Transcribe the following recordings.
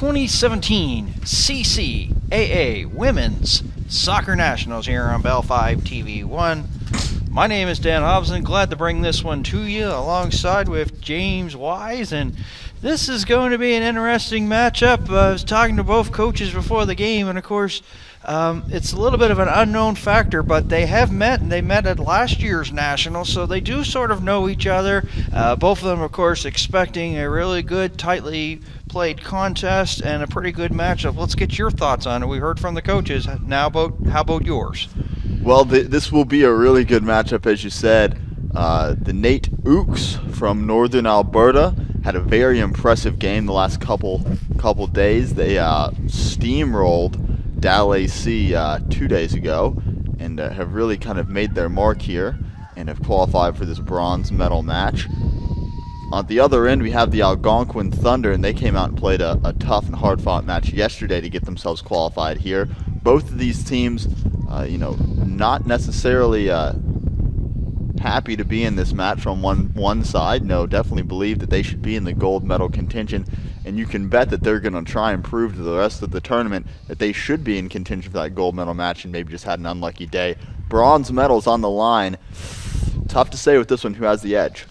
2017 CCAA Women's Soccer Nationals here on Bell 5 TV1. My name is Dan Hobson, glad to bring this one to you alongside with James Wise, and this is going to be an interesting matchup. I was talking to both coaches before the game, and of course it's a little bit of an unknown factor, but they have met, and they met at last year's Nationals, so they do sort of know each other. Both of them, of course, expecting a really good, tightly played contest and a pretty good matchup. Let's get your thoughts on it. We heard from the coaches. How about yours? Well, this will be a really good matchup, as you said. The NAIT Ooks from northern Alberta had a very impressive game the last couple days. They steamrolled Dal AC 2 days ago and have really kind of made their mark here and have qualified for this bronze medal match. On the other end, we have the Algonquin Thunder, and they came out and played a tough and hard-fought match yesterday to get themselves qualified here. Both of these teams, not necessarily happy to be in this match from one side. No, definitely believe that they should be in the gold medal contention, and you can bet that they're going to try and prove to the rest of the tournament that they should be in contention for that gold medal match and maybe just had an unlucky day. Bronze medals on the line. Tough to say with this one who has the edge.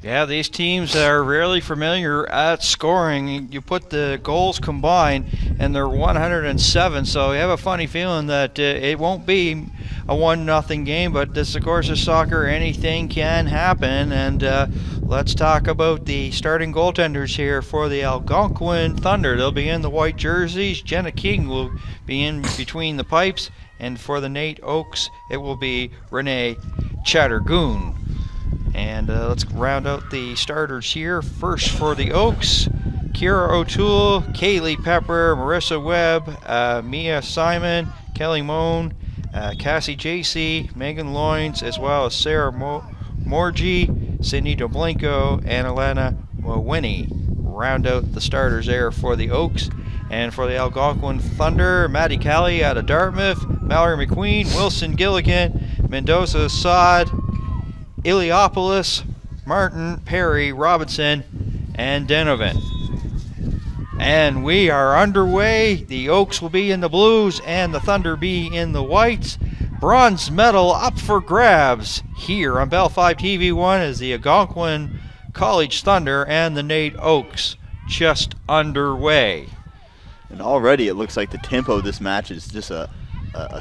Yeah, these teams are really familiar at scoring. You put the goals combined, and they're 107, so you have a funny feeling that it won't be a 1-0 game, but this, of course, is soccer. Anything can happen, and let's talk about the starting goaltenders here for the Algonquin Thunder. They'll be in the white jerseys. Jenna King will be in between the pipes, and for the NAIT Oaks, it will be Renee Chattergoon. And let's round out the starters here. First for the Oaks, Kira O'Toole, Kaylee Pepper, Marissa Webb, Mia Simon, Kelly Moan, Cassie J.C., Megan Loynes, as well as Sarah Morgie, Sydney Doblenko, and Alana Mowini. Round out the starters there for the Oaks. And for the Algonquin Thunder, Maddie Callie out of Dartmouth, Mallory McQueen, Wilson Gilligan, Mendoza Sod, Iliopolis, Martin, Perry, Robinson, and Denovan. And we are underway. The Oaks will be in the blues and the Thunder be in the whites. Bronze medal up for grabs here on Bell 5 TV1 as the Algonquin College Thunder and the NAIT Oaks just underway. And already it looks like the tempo of this match is just a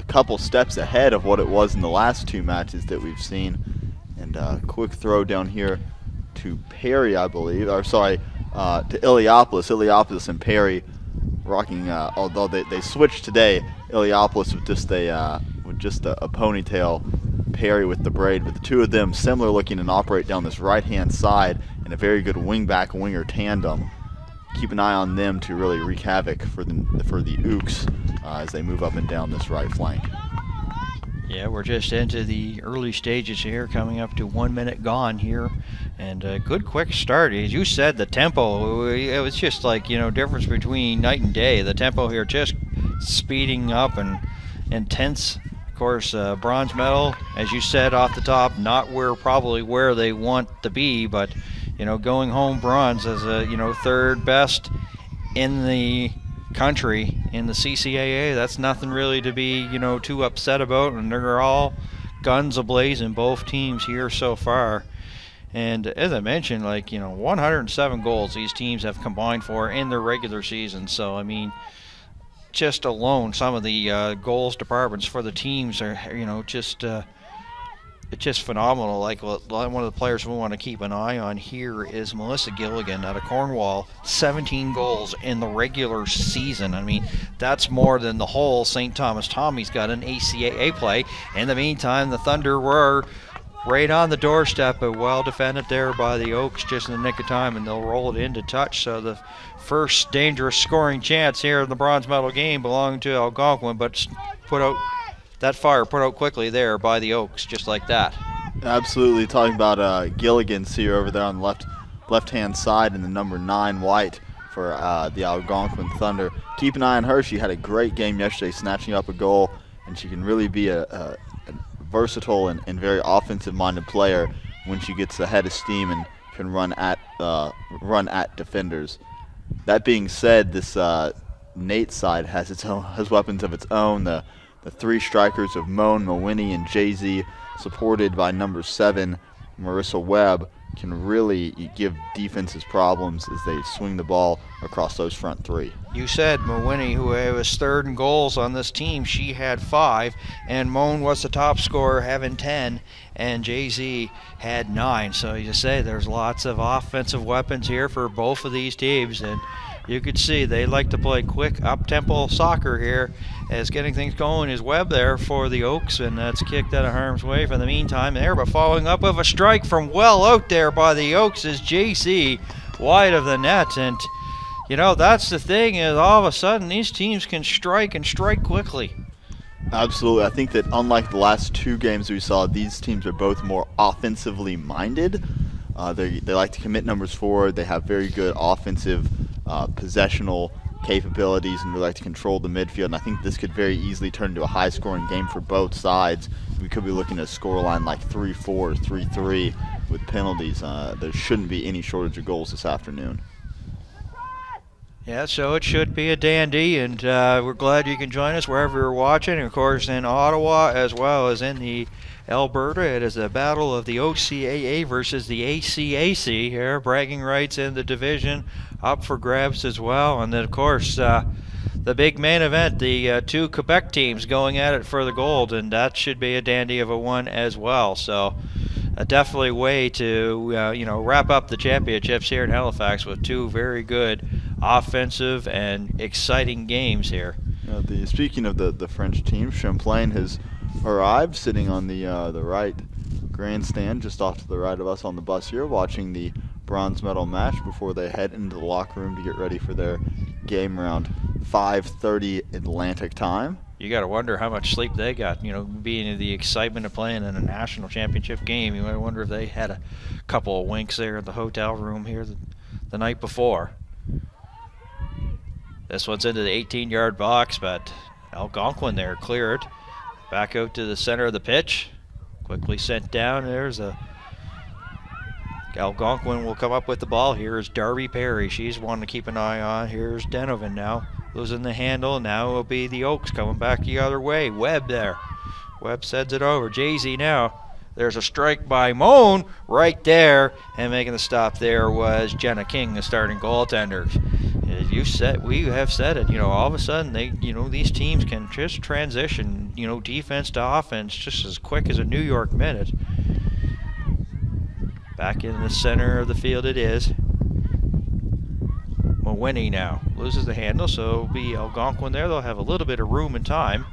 couple steps ahead of what it was in the last two matches that we've seen. And quick throw down here to Perry, I believe, to Iliopolis. Iliopolis and Perry rocking, although they switched today. Iliopolis with just a ponytail, Perry with the braid. But the two of them similar looking and operate down this right-hand side in a very good wing-back-winger tandem. Keep an eye on them to really wreak havoc for the Ooks as they move up and down this right flank. Yeah, we're just into the early stages here, coming up to 1 minute gone here, and a good quick start. As you said, the tempo, it was just like, difference between night and day. The tempo here just speeding up and intense. Of course, bronze medal, as you said off the top, not probably where they want to be, but, going home bronze as a, third best in the country in the CCAA, that's nothing really to be too upset about, and they're all guns a-blazing, both teams here so far. And as I mentioned, 107 goals these teams have combined for in their regular season. So I mean, just alone some of the goals departments for the teams are it's just phenomenal. Like, one of the players we want to keep an eye on here is Melissa Gilligan out of Cornwall. 17 goals in the regular season. I mean, that's more than the whole St. Thomas Tommies got in ACAA play. In the meantime, the Thunder were right on the doorstep, but well defended there by the Oaks just in the nick of time, and they'll roll it into touch. So the first dangerous scoring chance here in the bronze medal game belonging to Algonquin, but put out quickly there by the Oaks, just like that. Absolutely. Talking about Gilligan's here over there on the left-hand side in the number 9 white for the Algonquin Thunder. Keep an eye on her. She had a great game yesterday, snatching up a goal, and she can really be a versatile and very offensive-minded player when she gets the head of steam and can run at defenders. That being said, this NAIT side has weapons of its own. The three strikers of Moan, Mawhinney, and Jay-Z, supported by number 7, Marissa Webb, can really give defenses problems as they swing the ball across those front three. You said Mawhinney, who was third in goals on this team, she had 5, and Moan was the top scorer, having 10, and Jay-Z had 9. So you say there's lots of offensive weapons here for both of these teams, and you could see they like to play quick, up-tempo soccer here, as getting things going is Webb there for the Oaks, and that's kicked out of harm's way for the meantime there, but following up with a strike from well out there by the Oaks is JC, wide of the net. And you know, that's the thing, is all of a sudden these teams can strike and strike quickly. Absolutely. I think that unlike the last 2 games we saw, these teams are both more offensively minded. They like to commit numbers forward. They have very good offensive possessional capabilities, and they like to control the midfield. And I think this could very easily turn into a high-scoring game for both sides. We could be looking at a scoreline like 3-4, 3-3 with penalties. There shouldn't be any shortage of goals this afternoon. Yeah, so it should be a dandy, and we're glad you can join us wherever you're watching. And of course, in Ottawa as well as in the Alberta, it is a battle of the OCAA versus the ACAC here. Bragging rights in the division up for grabs as well. And then, of course, the big main event, the 2 Quebec teams going at it for the gold, and that should be a dandy of a one as well. So definitely way to wrap up the championships here in Halifax with 2 very good offensive and exciting games here. Speaking of the French team, Champlain has arrived, sitting on the right grandstand just off to the right of us on the bus here, watching the bronze medal match before they head into the locker room to get ready for their game around 5:30 Atlantic time. You got to wonder how much sleep they got, being the excitement of playing in a national championship game. You might wonder if they had a couple of winks there in the hotel room here the night before. This one's into the 18-yard box, but Algonquin there cleared. Back out to the center of the pitch. Quickly sent down. There's Algonquin will come up with the ball. Here's Darby Perry. She's one to keep an eye on. Here's Denovan now. Losing the handle. Now it'll be the Oaks coming back the other way. Webb there. Webb sends it over. Jay-Z now. There's a strike by Moan right there. And making the stop there was Jenna King, the starting goaltender. As we have said it, all of a sudden these teams can just transition, defense to offense just as quick as a New York minute. Back in the center of the field it is. Mawhinney now loses the handle, so it'll be Algonquin there. They'll have a little bit of room and time.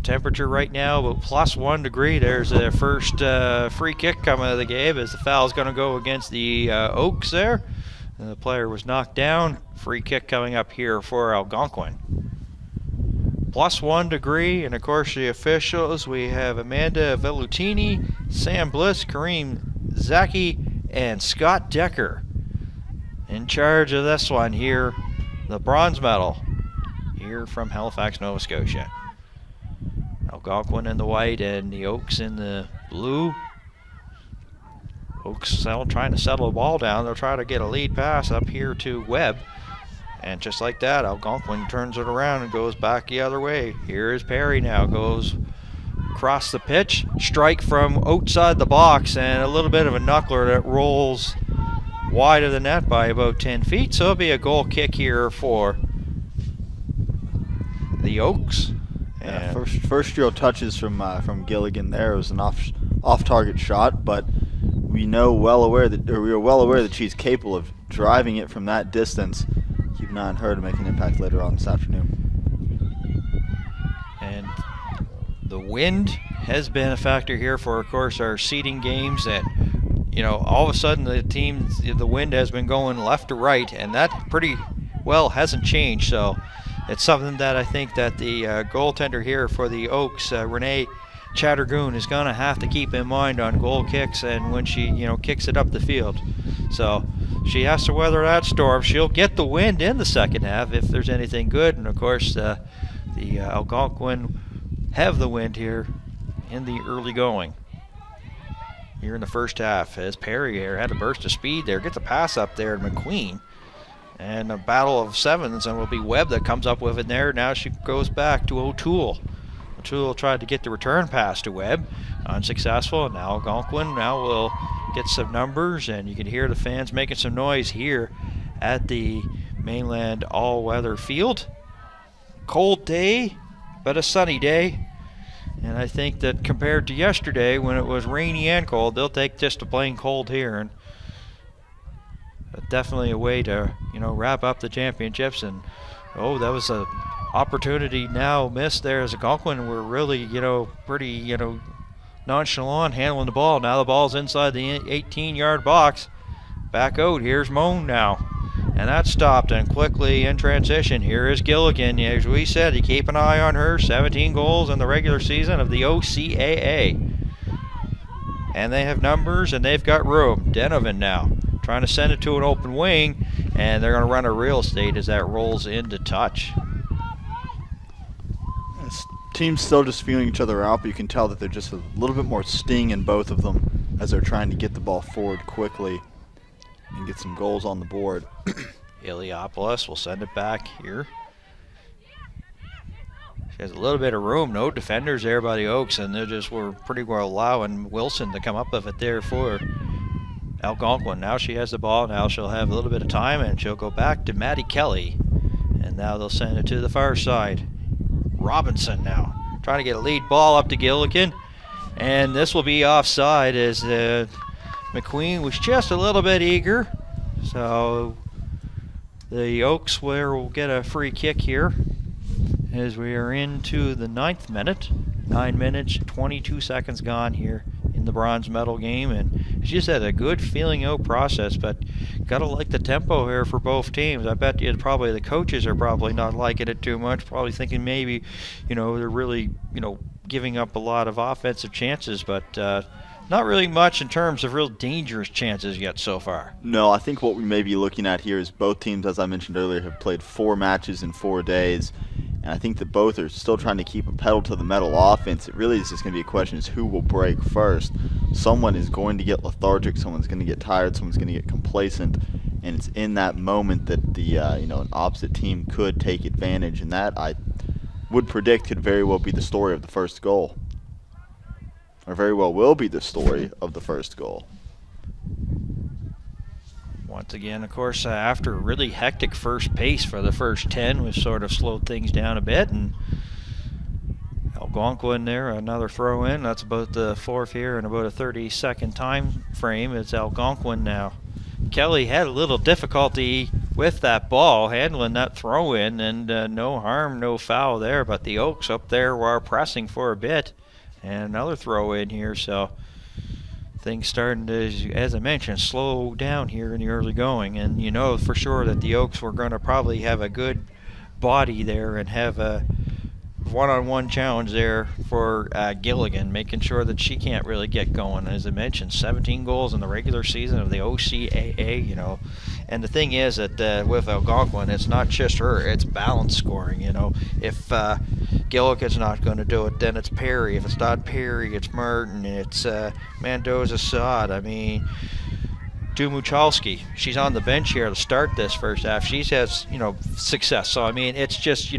Temperature right now about +1 degree. There's their first free kick coming out of the game as the foul's going to go against the Oaks there. The player was knocked down. Free kick coming up here for Algonquin. +1 degree, and of course the officials, we have Amanda Velutini, Sam Bliss, Kareem Zaki, and Scott Decker in charge of this one here. The bronze medal here from Halifax, Nova Scotia. Algonquin in the white and the Oaks in the blue. Oaks trying to settle the ball down. They'll try to get a lead pass up here to Webb. And just like that, Algonquin turns it around and goes back the other way. Here is Perry now. Goes across the pitch. Strike from outside the box, and a little bit of a knuckler that rolls wide of the net by about 10 feet. So it'll be a goal kick here for the Oaks. Yeah, first real touches from Gilligan there. It was an off-target shot, but we were well aware that she's capable of driving it from that distance. Keep an eye on her to make an impact later on this afternoon. And the wind has been a factor here for, of course, our seeding games. And all of a sudden the wind has been going left to right, and that pretty well hasn't changed. So it's something that I think that the goaltender here for the Oaks, Renee Chattergoon, is going to have to keep in mind on goal kicks and when she kicks it up the field. So she has to weather that storm. She'll get the wind in the second half if there's anything good, and of course the Algonquin have the wind here in the early going here in the first half, as Perry here had a burst of speed there, gets a pass up there to McQueen, And a battle of sevens, and it will be Webb that comes up with it there. Now she goes back to O'Toole. O'Toole tried to get the return pass to Webb. Unsuccessful. And now Algonquin now will get some numbers, and you can hear the fans making some noise here at the Mainland all-weather field. Cold day, but a sunny day. And I think that compared to yesterday when it was rainy and cold, they'll take just a plain cold here. And definitely a way to, wrap up the championships. And that was a opportunity now missed there as Algonquin were really, pretty, nonchalant handling the ball. Now the ball's inside the 18-yard box. Back out. Here's Moan now. And that stopped, and quickly in transition, here is Gilligan. As we said, you keep an eye on her. 17 goals in the regular season of the OCAA. And they have numbers, and they've got room. Denovan now trying to send it to an open wing, and they're going to run a real estate as that rolls into touch. This team's still just feeling each other out, but you can tell that there's just a little bit more sting in both of them as they're trying to get the ball forward quickly and get some goals on the board. Iliopoulos will send it back here. She has a little bit of room. No defenders there by the Oaks, and they just were pretty well allowing Wilson to come up with it there for Algonquin. Now she has the ball. Now she'll have a little bit of time, and she'll go back to Maddie Kelly. And now they'll send it to the far side. Robinson now trying to get a lead ball up to Gilligan. And this will be offside as McQueen was just a little bit eager. So the Oaks will get a free kick here as we are into the 9th minute. 9 minutes, 22 seconds gone here in the bronze medal game, and she just had a good feeling out process, but gotta like the tempo here for both teams. I bet you probably the coaches are probably not liking it too much, probably thinking maybe, they're really, giving up a lot of offensive chances, but not really much in terms of real dangerous chances yet so far. No, I think what we may be looking at here is both teams, as I mentioned earlier, have played 4 matches in 4 days. And I think that both are still trying to keep a pedal to the metal offense. It really is just going to be a question is who will break first. Someone is going to get lethargic, someone's going to get tired, someone's going to get complacent. And it's in that moment that the an opposite team could take advantage. And that I would predict could very well be the story of the first goal. Or very well will be the story of the first goal. Once again, of course, after a really hectic first pace for the first 10, we've sort of slowed things down a bit. And Algonquin there, another throw in. That's about the 4th here in about a 30-second time frame. It's Algonquin now. Kelly had a little difficulty with that ball, handling that throw in, and no harm, no foul there. But the Oaks up there were pressing for a bit. And another throw in here, so things starting to, as I mentioned, slow down here in the early going. And you know for sure that the Oaks were going to probably have a good body there and have a one-on-one challenge there for Gilligan, making sure that she can't really get going. As I mentioned, 17 goals in the regular season of the OCAA, And the thing is that with Algonquin, it's not just her, it's balanced scoring, If Gilligan's not going to do it, then it's Perry. If it's not Perry, it's Martin, it's Mendoza-Sod. I mean, Dumuchalski, she's on the bench here to start this first half. She has, success. So, I mean, it's just,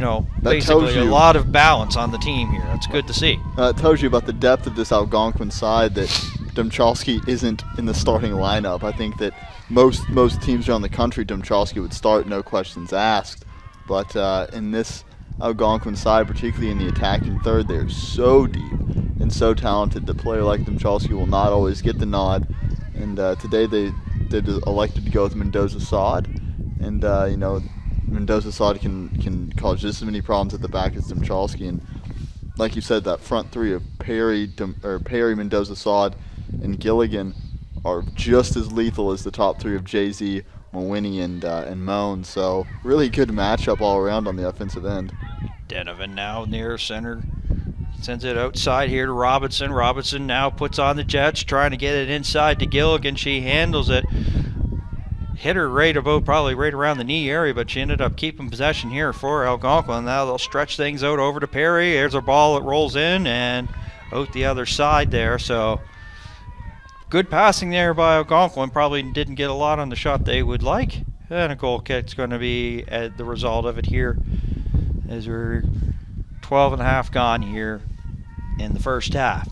basically a lot of balance on the team here. It's good to see. It tells you about the depth of this Algonquin side that Dumuchalski isn't in the starting lineup. I think that most teams around the country, Dumuchalski would start, no questions asked. But in this Algonquin side, particularly in the attacking third, they're so deep and so talented. The player like Dumuchalski will not always get the nod. And today they elected to go with Mendoza-Sod. And, Mendoza-Sod can cause just as many problems at the back as Dumuchalski. And like you said, that front three of Perry, Mendoza-Sod, and Gilligan are just as lethal as the top three of Jay-Z, Mawhinney, and Moan. So really good matchup all around on the offensive end. Denovan now near center. Sends it outside here to Robinson. Robinson now puts on the Jets, trying to get it inside to Gilligan. She handles it. Hit her probably right around the knee area, but she ended up keeping possession here for Algonquin. Now they'll stretch things out over to Perry. There's a ball that rolls in and out the other side there. So good passing there by Algonquin. Probably didn't get a lot on the shot they would like. And a goal kick's going to be the result of it here, as we're 12 and a half gone here in the first half.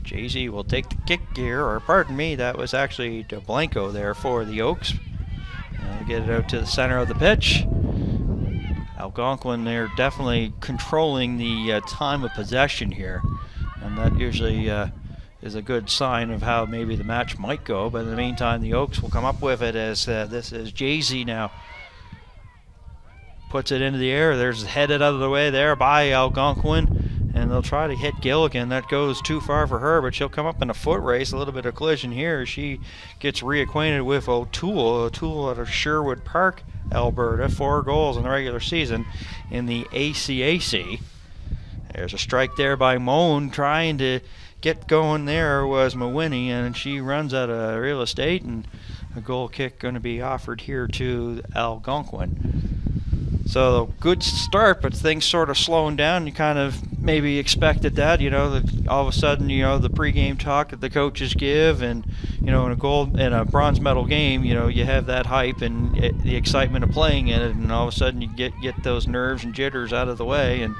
Jay-Z will take the kick here, or pardon me, that was actually DeBlanco there for the Oaks. Get it out to the center of the pitch. Algonquin, they're definitely controlling the time of possession here, and that usually is a good sign of how maybe the match might go. But in the meantime, the Oaks will come up with it, as this is Jay-Z now. Puts it into the air. There's headed out of the way there by Algonquin, and they'll try to hit Gilligan. That goes too far for her, but she'll come up in a foot race. A little bit of collision here. She gets reacquainted with O'Toole. O'Toole out of Sherwood Park, Alberta. 4 goals in the regular season in the ACAC. There's a strike there by Moan. Trying to get going there was Mawinnie, and she runs out of real estate, and a goal kick going to be offered here to Algonquin. So good start, but things sort of slowing down. You kind of maybe expected that, that all of a sudden, the pregame talk that the coaches give, and in a bronze medal game, you have that hype and the excitement of playing in it, and all of a sudden you get those nerves and jitters out of the way and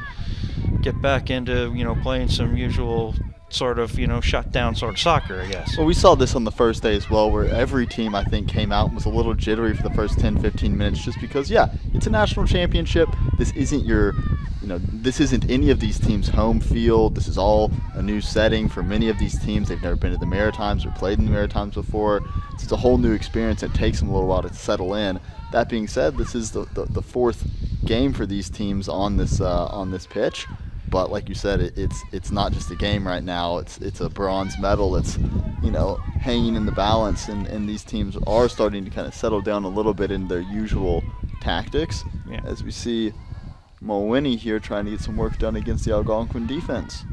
get back into playing some usual sort of shut down sort of soccer, I guess. Well, we saw this on the first day as well, where every team, I think, came out and was a little jittery for the first 10-15 minutes, just because it's a national championship. This isn't this isn't any of these teams' home field. This is all a new setting for many of these teams. They've never been to the Maritimes or played in the Maritimes before. It's a whole new experience. It takes them a little while to settle in. That being said, this is the fourth game for these teams on this pitch. But like you said, it's not just a game right now. It's a bronze medal that's hanging in the balance, and these teams are starting to kind of settle down a little bit in their usual tactics. Yeah. As we see Mawinnie here trying to get some work done against the Algonquin defense.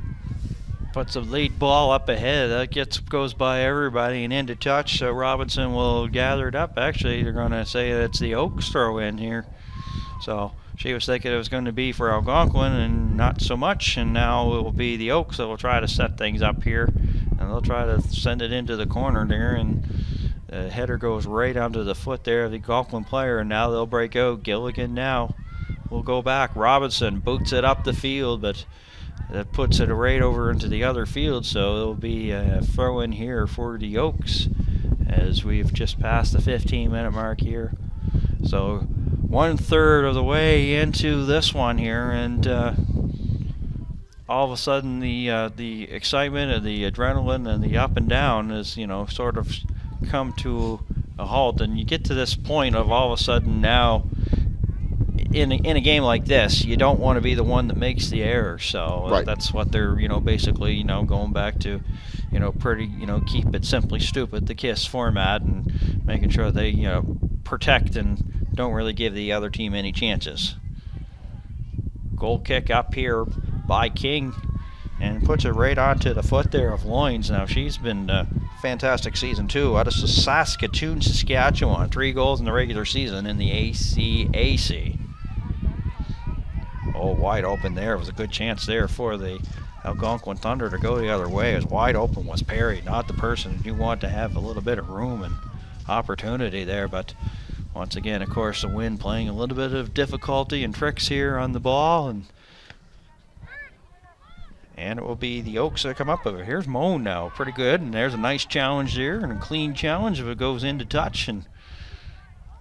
Puts a lead ball up ahead. That goes by everybody and into touch. So Robinson will gather it up. Actually, they're going to say it's the Oaks throw in here. So she was thinking it was going to be for Algonquin, and not so much, and now it will be the Oaks that will try to set things up here, and they'll try to send it into the corner there, and the header goes right onto the foot there of the Algonquin player, and now they'll break out. Gilligan now will go back. Robinson boots it up the field, but that puts it right over into the other field, so it'll be a throw in here for the Oaks as we've just passed the 15-minute mark here. So 1/3 of the way into this one here, and all of a sudden the excitement and the adrenaline and the up and down is sort of come to a halt, and you get to this point of all of a sudden now in a game like this, you don't want to be the one that makes the error. So right. That's what they're basically going back to pretty keep it simply stupid, the KISS format, and making sure they protect and don't really give the other team any chances. Goal kick up here by King, and puts it right onto the foot there of Loins. Now she's been a fantastic season too. Out of Saskatoon, Saskatchewan, 3 goals in the regular season in the ACAC. Oh, wide open there. It was a good chance there for the Algonquin Thunder to go the other way. As wide open was Perry, not the person you want to have a little bit of room and opportunity there, but once again, of course, the wind playing a little bit of difficulty and tricks here on the ball, and it will be the Oaks that come up with it. Here's Moan now, pretty good, and there's a nice challenge there, and a clean challenge if it goes into touch. And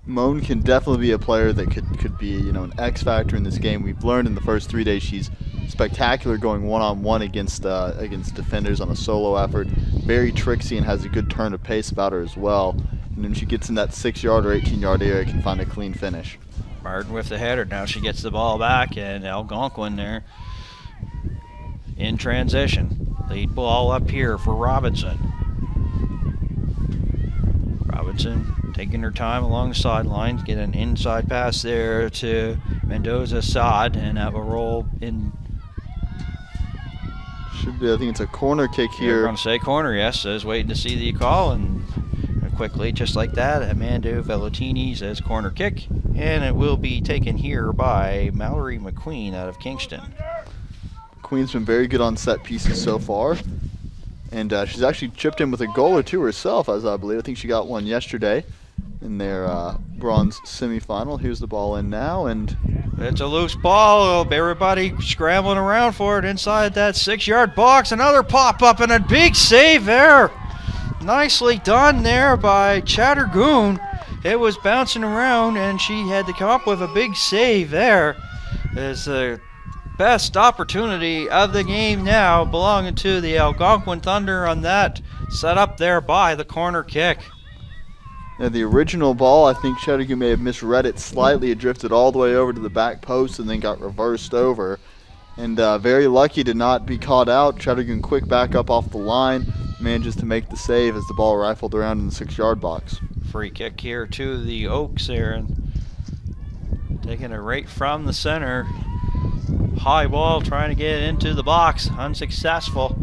Moan can definitely be a player that could be an X factor in this game. We've learned in the first 3 days she's spectacular going one-on-one against defenders on a solo effort. Very tricksy and has a good turn of pace about her as well. And when she gets in that 6-yard or 18-yard area, can find a clean finish. Martin with the header. Now she gets the ball back, and Algonquin there in transition. Lead ball up here for Robinson. Robinson taking her time along the sidelines, get an inside pass there to Mendoza Saad, and that will roll in. Should be, I think it's a corner kick here. We're going to say corner, yes. Says waiting to see the call, and quickly, just like that, Amanda Vellatini says corner kick, and it will be taken here by Mallory McQueen out of Kingston. McQueen's been very good on set pieces so far. And she's actually chipped in with a goal or two herself, as I believe. I think she got one yesterday in their bronze semifinal. Here's the ball in now, and it's a loose ball. Everybody scrambling around for it inside that 6-yard box. Another pop-up and a big save there. Nicely done there by Chattergoon. It was bouncing around, and she had to come up with a big save there. It's the best opportunity of the game now, belonging to the Algonquin Thunder on that set up there by the corner kick. Now the original ball, I think Chattergoon may have misread it slightly. It drifted all the way over to the back post and then got reversed over. And very lucky to not be caught out. Chattergoon quick back up off the line, manages to make the save as the ball rifled around in the 6-yard box. Free kick here to the Oaks there, and taking it right from the center. High ball trying to get into the box, unsuccessful.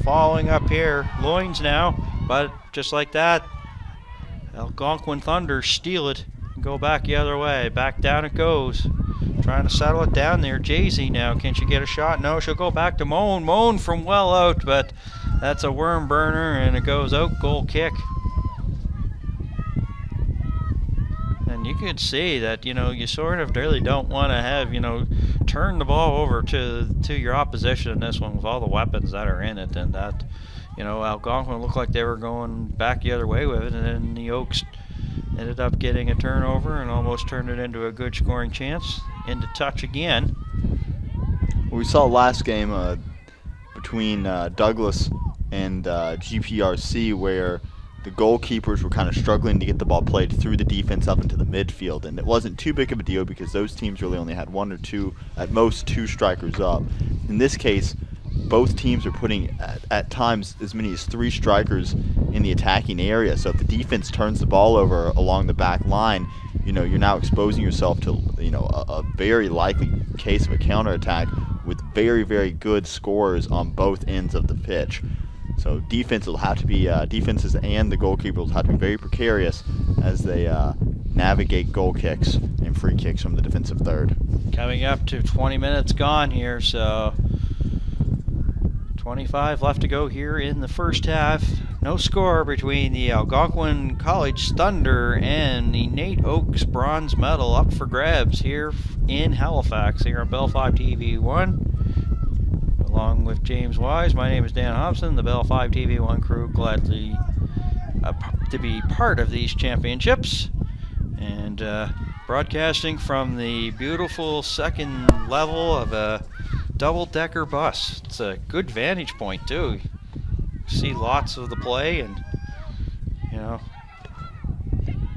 Falling up here, loins now, but just like that, Algonquin Thunder steal it and go back the other way. Back down it goes. Trying to settle it down there. Jay-Z now, can she get a shot? No, she'll go back to Moan. Moan from well out, but that's a worm burner, and it goes out. Goal kick. And you could see that, you sort of really don't want to have, turn the ball over to your opposition in this one with all the weapons that are in it. And that, Algonquin looked like they were going back the other way with it, and then the Oaks ended up getting a turnover and almost turned it into a good scoring chance. Into touch again. We saw last game between Douglas and GPRC where the goalkeepers were kind of struggling to get the ball played through the defense up into the midfield, and it wasn't too big of a deal because those teams really only had one or two, at most two strikers up. In this case, both teams are putting at times as many as 3 strikers in the attacking area, so if the defense turns the ball over along the back line, you're now exposing yourself to a very likely case of a counterattack with very, very good scorers on both ends of the pitch. So defenses and the goalkeepers will have to be very precarious as they navigate goal kicks and free kicks from the defensive third. Coming up to 20 minutes gone here, so 25 left to go here in the first half. No score between the Algonquin College Thunder and the NAIT Oaks bronze medal up for grabs here in Halifax, here on Bell 5 TV1. Along with James Wise, my name is Dan Hobson, the Bell 5 TV1 crew, glad to be part of these championships. And broadcasting from the beautiful second level of a double-decker bus. It's a good vantage point too. See lots of the play, and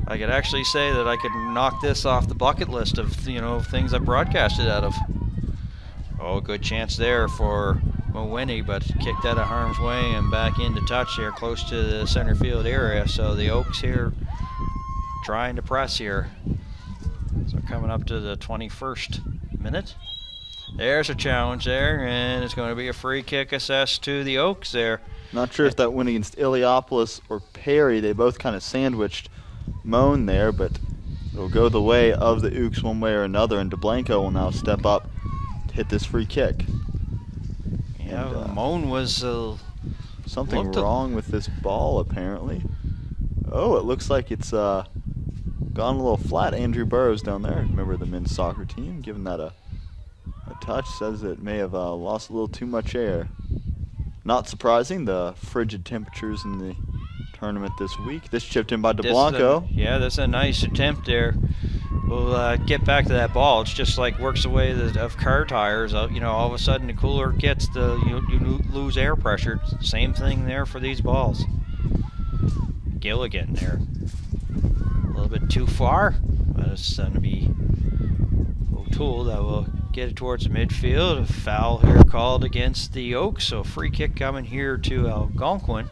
I could actually say that I could knock this off the bucket list of things I broadcasted out of. Oh, good chance there for Mawini, but kicked out of harm's way and back into touch here close to the center field area. So the Oaks here trying to press here. So coming up to the 21st minute. There's a challenge there, and it's going to be a free kick assessed to the Oaks there. Not sure if that went against Iliopolis or Perry. They both kind of sandwiched Moan there, but it'll go the way of the Ooks one way or another, and DeBlanco will now step up to hit this free kick. Yeah, Moan was something wrong with this ball apparently. Oh, it looks like it's gone a little flat. Andrew Burrows down there, member of the men's soccer team, giving that a touch, says it may have lost a little too much air. Not surprising, the frigid temperatures in the tournament this week. This chipped in by DeBlanco. That's a nice attempt there. We'll get back to that ball. It's just like works the way of car tires. All of a sudden the cooler gets, you lose air pressure. Same thing there for these balls. Gilligan there. A little bit too far, but it's going to be O'Toole that will get it towards the midfield. A foul here called against the Oaks, so free kick coming here to Algonquin.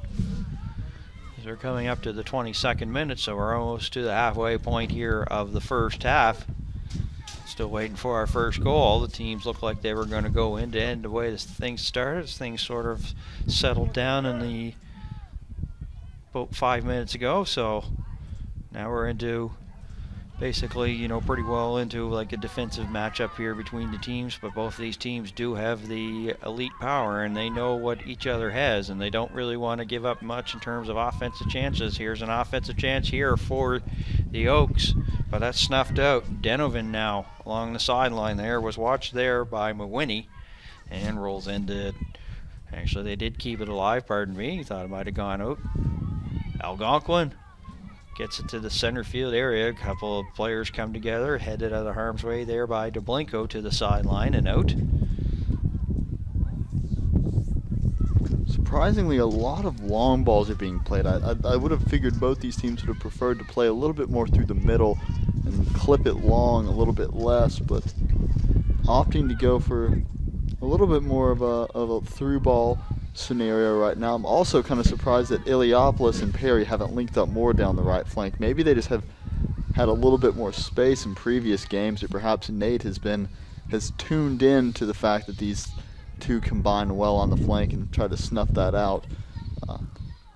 They're coming up to the 22nd minute, so we're almost to the halfway point here of the first half. Still waiting for our first goal. The teams look like they were going to go end to end the way this thing started. This thing sort of settled down in the about 5 minutes ago, so now we're into basically, pretty well into like a defensive matchup here between the teams, but both of these teams do have the elite power and they know what each other has, and they don't really want to give up much in terms of offensive chances. Here's an offensive chance here for the Oaks, but that's snuffed out. Denovan now along the sideline there was watched there by Mawhinney and rolls into, actually they did keep it alive, pardon me, thought it might have gone out. Algonquin gets it to the center field area. A couple of players come together, headed out of harm's way there by DeBlanco to the sideline and out. Surprisingly, a lot of long balls are being played. I would have figured both these teams would have preferred to play a little bit more through the middle and clip it long a little bit less, but opting to go for a little bit more of a through ball scenario right now. I'm also kind of surprised that Iliopolis and Perry haven't linked up more down the right flank. Maybe they just have had a little bit more space in previous games, or perhaps NAIT has tuned in to the fact that these two combine well on the flank and try to snuff that out.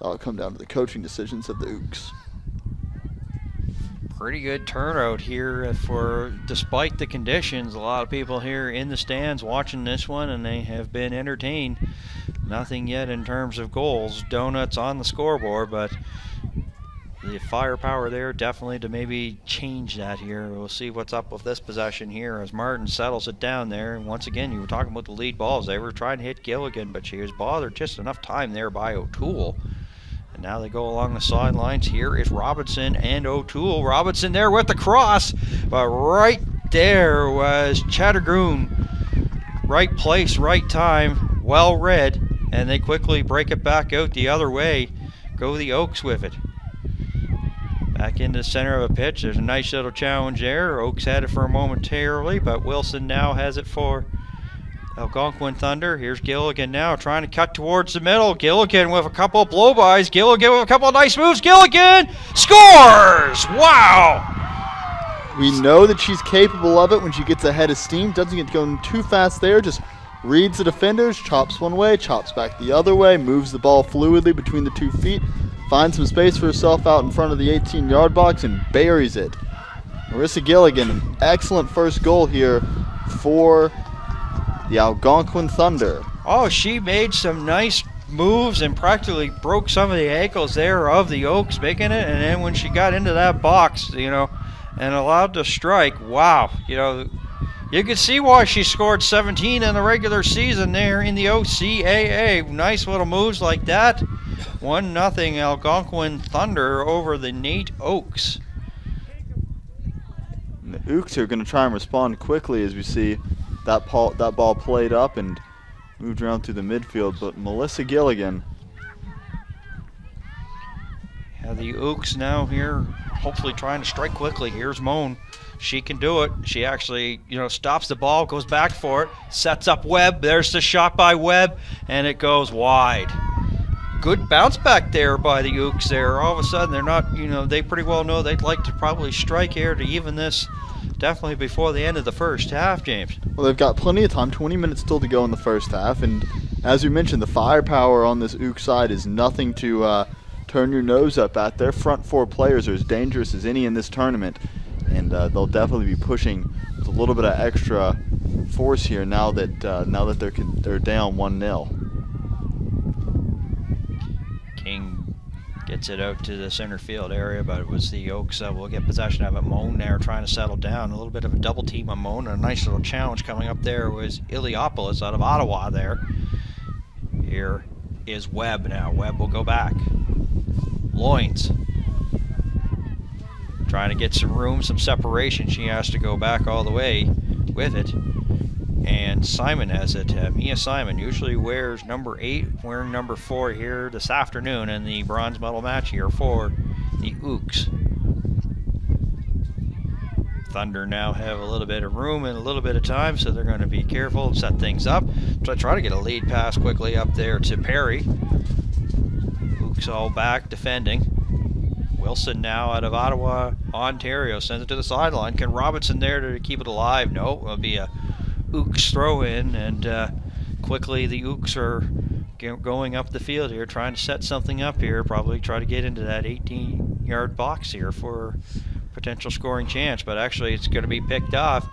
That'll come down to the coaching decisions of the Ooks. Pretty good turnout here for, despite the conditions, a lot of people here in the stands watching this one, and they have been entertained. Nothing yet in terms of goals, donuts on the scoreboard, but the firepower there definitely to maybe change that here. We'll see what's up with this possession here as Martin settles it down there. And once again, you were talking about the lead balls. They were trying to hit Gilligan, but she was bothered just enough time there by O'Toole. And now they go along the sidelines. Here is Robinson and O'Toole. Robinson there with the cross, but right there was Chattergoon. Right place, right time, well read, and they quickly break it back out the other way. Go the Oaks with it. Back into the center of a pitch. There's a nice little challenge there. Oaks had it for a momentarily, but Wilson now has it for Algonquin Thunder. Here's Gilligan now trying to cut towards the middle. Gilligan with a couple of blow-bys. Gilligan with a couple of nice moves. Gilligan scores! Wow! We know that she's capable of it when she gets ahead of steam. Doesn't get going too fast there. Just reads the defenders, chops one way, chops back the other way, moves the ball fluidly between the 2 feet, finds some space for herself out in front of the 18-yard box and buries it. Marissa Gilligan, an excellent first goal here for the Algonquin Thunder. Oh, she made some nice moves and practically broke some of the ankles there of the Oaks making it, and then when she got into that box, and allowed to strike, wow, you can see why she scored 17 in the regular season there in the CCAA. Nice little moves like that. 1-0 Algonquin Thunder over the NAIT Oaks. And the Ooks are going to try and respond quickly as we see that ball played up and moved around through the midfield, but Melissa Gilligan. Yeah, the Ooks now here hopefully trying to strike quickly. Here's Moan. She can do it. She actually, stops the ball, goes back for it, sets up Webb. There's the shot by Webb, and it goes wide. Good bounce back there by the Ooks there. All of a sudden, they're not, they pretty well know they'd like to probably strike here to even this definitely before the end of the first half, James. Well, they've got plenty of time, 20 minutes still to go in the first half, and as we mentioned, the firepower on this Ook side is nothing to turn your nose up at. Their front 4 players are as dangerous as any in this tournament, and they'll definitely be pushing with a little bit of extra force here now that they're down 1-0. King gets it out to the center field area, but it was the Oaks that will get possession of it. Moan there trying to settle down. A little bit of a double team on Moan. A nice little challenge coming up there was Iliopolis out of Ottawa there. Here is Webb now. Webb will go back. Loins trying to get some room, some separation. She has to go back all the way with it. And Simon has it. Mia Simon usually wears number 8, wearing number 4 here this afternoon in the bronze medal match here for the Ooks. Thunder now have a little bit of room and a little bit of time, so they're going to be careful and set things up. Try to get a lead pass quickly up there to Perry. Ooks all back defending. Wilson now out of Ottawa, Ontario, sends it to the sideline. Can Robinson there to keep it alive? No, it'll be a Ooks throw in, and quickly the Ooks are going up the field here, trying to set something up here, probably try to get into that 18-yard box here for potential scoring chance, but actually it's going to be picked off.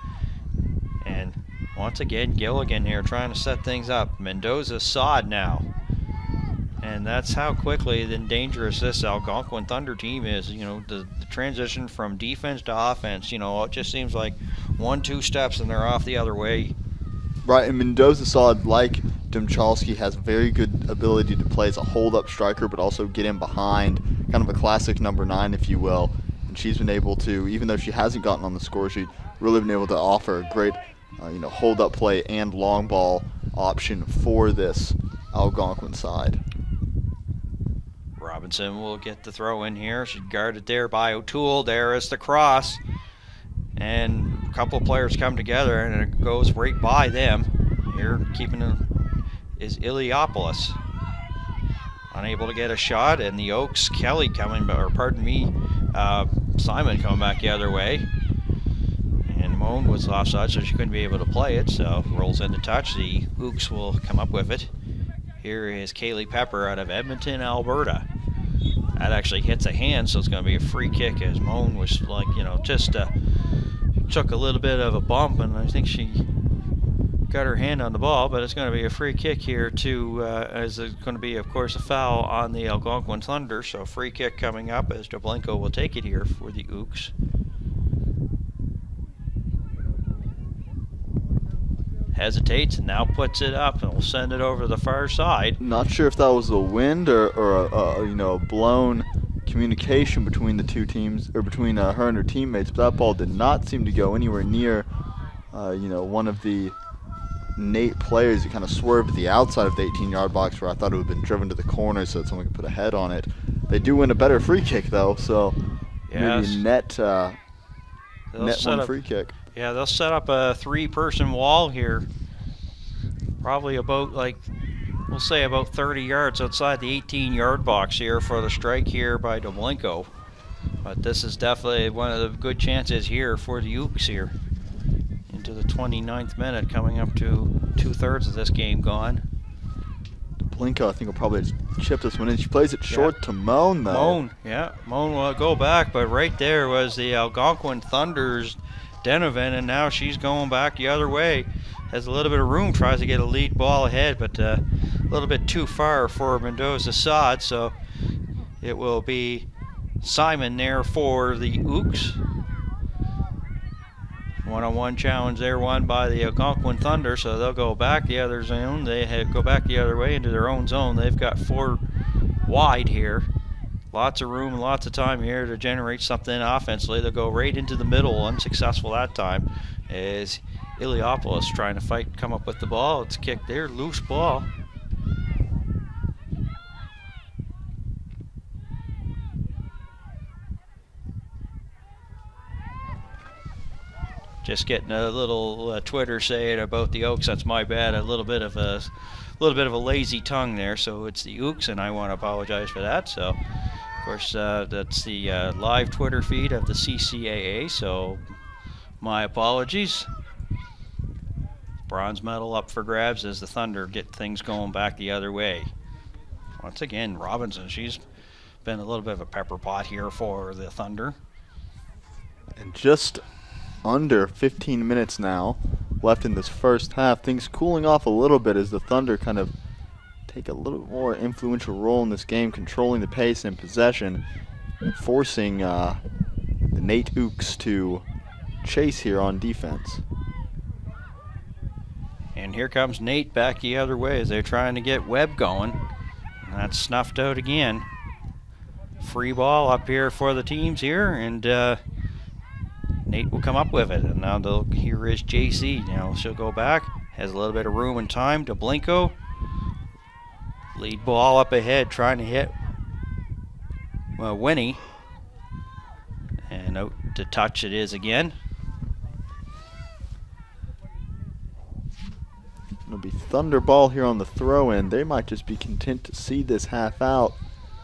And once again, Gilligan here trying to set things up. Mendoza sod now. And that's how quickly and dangerous this Algonquin Thunder team is. You know, the transition from defense to offense, you know, it just seems like 1-2 steps and they're off the other way. Right, and Mendoza Sod, like Demchalski, has very good ability to play as a hold-up striker, but also get in behind, kind of a classic number 9, if you will. And she's been able to, even though she hasn't gotten on the score sheet, really been able to offer a great, hold-up play and long ball option for this Algonquin side. Robinson will get the throw in here. She's guarded there by O'Toole. There is the cross. And a couple of players come together and it goes right by them. Here keeping them is Iliopoulos. Unable to get a shot, and the Oaks, Kelly coming, Simon coming back the other way. And Moan was offside, so she couldn't be able to play it, so rolls into touch. The Oaks will come up with it. Here is Kaylee Pepper out of Edmonton, Alberta. That actually hits a hand, so it's going to be a free kick, as Moan was like, just took a little bit of a bump, and I think she got her hand on the ball, but it's going to be a free kick here as it's going to be, of course, a foul on the Algonquin Thunder. So free kick coming up as Doblenko will take it here for the Ooks. Hesitates and now puts it up and will send it over to the far side. Not sure if that was a wind or a blown communication between the two teams, or between her and her teammates, but that ball did not seem to go anywhere near one of the NAIT players. It kind of swerved to the outside of the 18-yard box, where I thought it would have been driven to the corner so that someone could put a head on it. They do win a better free kick though, so maybe net one free kick. Yeah, they'll set up a 3-person wall here, probably about, we'll say about 30 yards outside the 18-yard box here for the strike here by Doblenko. But this is definitely one of the good chances here for the Ooks here. Into the 29th minute, coming up to 2/3 of this game gone. Doblenko, I think, will probably just chip this one in. She plays it short to Moan, though. Moan will go back, but right there was the Algonquin Thunder's Denovan, and now she's going back the other way. Has a little bit of room, tries to get a lead ball ahead, but a little bit too far for Mendoza Sod, so it will be Simon there for the Ooks. One-on-one challenge there won by the Algonquin Thunder, so they'll go back the other zone. They go back the other way into their own zone. They've got 4 wide here. Lots of room, lots of time here to generate something offensively. They'll go right into the middle, unsuccessful that time, as Iliopoulos trying to come up with the ball. It's kicked there, loose ball. Just getting a little Twitter saying about the Oaks. That's my bad. A little bit of a lazy tongue there. So it's the Ooks, and I want to apologize for that. So, of course, that's the live Twitter feed of the CCAA. So, my apologies. Bronze medal up for grabs as the Thunder get things going back the other way. Once again, Robinson. She's been a little bit of a pepper pot here for the Thunder. And just under 15 minutes now left in this first half. Things cooling off a little bit as the Thunder kind of take a little more influential role in this game, controlling the pace and possession, forcing the NAIT Ooks to chase here on defense. And here comes NAIT back the other way as they're trying to get Webb going. And that's snuffed out again. Free ball up here for the teams here, and NAIT will come up with it. And now here is JC. Now she'll go back. Has a little bit of room and time. Doblenko. Lead ball up ahead, trying to hit Winnie. And out to touch it is again. It'll be Thunder ball here on the throw-in. They might just be content to see this half out.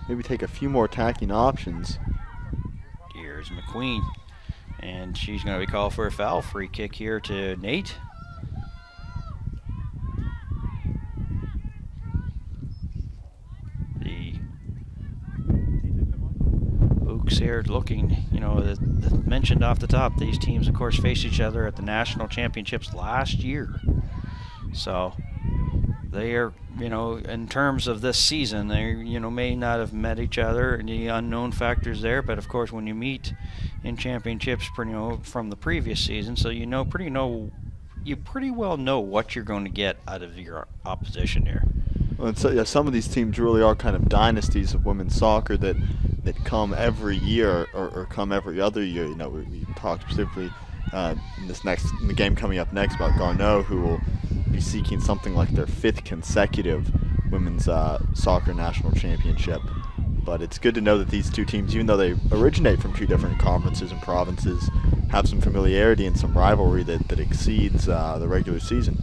Maybe take a few more attacking options. Here's McQueen. And she's going to be called for a foul. Free kick here to NAIT. The Ooks are looking, mentioned off the top, these teams, of course, faced each other at the national championships last year. So they are, in terms of this season, they, may not have met each other, and the unknown factors there. But of course, when you meet in championships, from the previous season, so you pretty well know what you're going to get out of your opposition here. Well, some of these teams really are kind of dynasties of women's soccer that come every year or come every other year. We talked specifically in the game coming up next about Garneau, who will be seeking something like their 5th consecutive women's soccer national championship. But it's good to know that these two teams, even though they originate from 2 different conferences and provinces, have some familiarity and some rivalry that exceeds the regular season.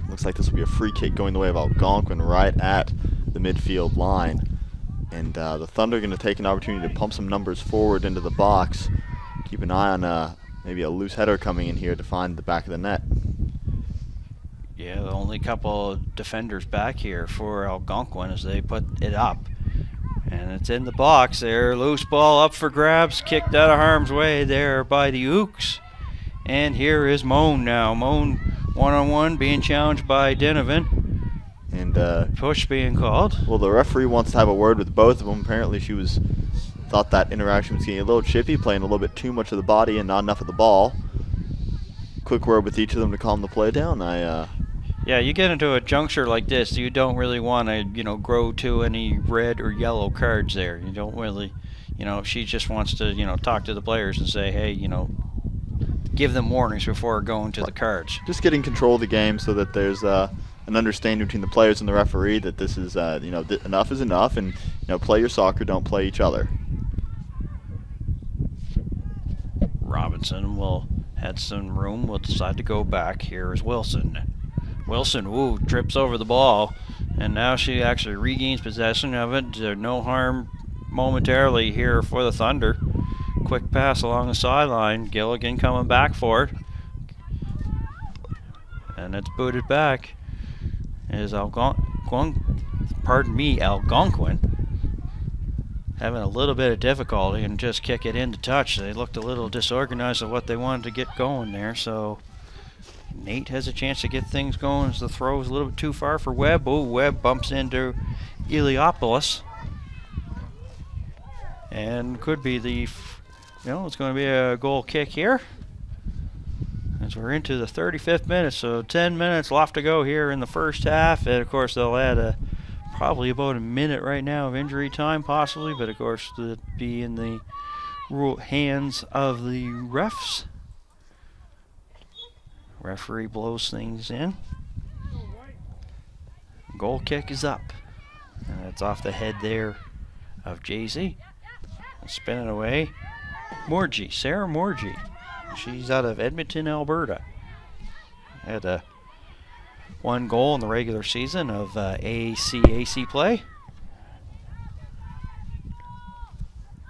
Looks like this will be a free kick going the way of Algonquin right at the midfield line. And the Thunder are going to take an opportunity to pump some numbers forward into the box. Keep an eye on maybe a loose header coming in here to find the back of the net. Yeah, the only couple of defenders back here for Algonquin as they put it up. And it's in the box there. Loose ball up for grabs, kicked out of harm's way there by the Ooks. And here is Moan now. Moan one-on-one being challenged by Denovan. And push being called. Well, the referee wants to have a word with both of them. Apparently she thought that interaction was getting a little chippy, playing a little bit too much of the body and not enough of the ball. Quick word with each of them to calm the play down. Yeah, you get into a juncture like this, you don't really want to, grow to any red or yellow cards there. You don't really, she just wants to, talk to the players and say, hey, give them warnings before going to the cards. Just getting control of the game so that there's an understanding between the players and the referee that this is, enough is enough, and, play your soccer, don't play each other. Robinson had some room, will decide to go back. Here is Wilson. Wilson, trips over the ball, and now she actually regains possession of it. There's no harm momentarily here for the Thunder. Quick pass along the sideline. Gilligan coming back for it. And it's booted back. Is Algonquin having a little bit of difficulty and just kick it into touch. They looked a little disorganized of what they wanted to get going there, so NAIT has a chance to get things going as the throw is a little bit too far for Webb. Webb bumps into Eliopoulos. And could be it's going to be a goal kick here. As we're into the 35th minute, so 10 minutes left to go here in the first half. And of course they'll add probably about a minute right now of injury time possibly, but of course it'd be in the hands of the refs. Referee blows things in. Goal kick is up. And it's off the head there of Jay-Z. Spinning away. Sarah Morgie. She's out of Edmonton, Alberta. Had 1 goal in the regular season of ACAC play.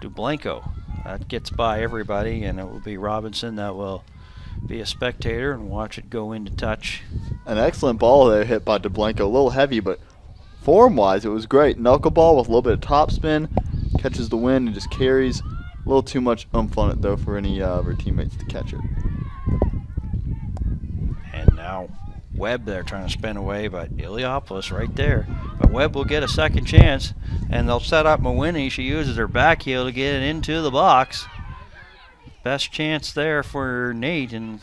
Dublenko. That gets by everybody, and it will be Robinson that will be a spectator and watch it go into touch. An excellent ball there hit by Dublenko. A little heavy, but form-wise it was great. Knuckleball with a little bit of topspin. Catches the wind and just carries. A little too much oomph on it, though, for any of her teammates to catch it. And now Webb there trying to spin away, but Eliopoulos right there. But Webb will get a second chance, and they'll set up Mawhinney. She uses her back heel to get it into the box. Best chance there for NAIT, and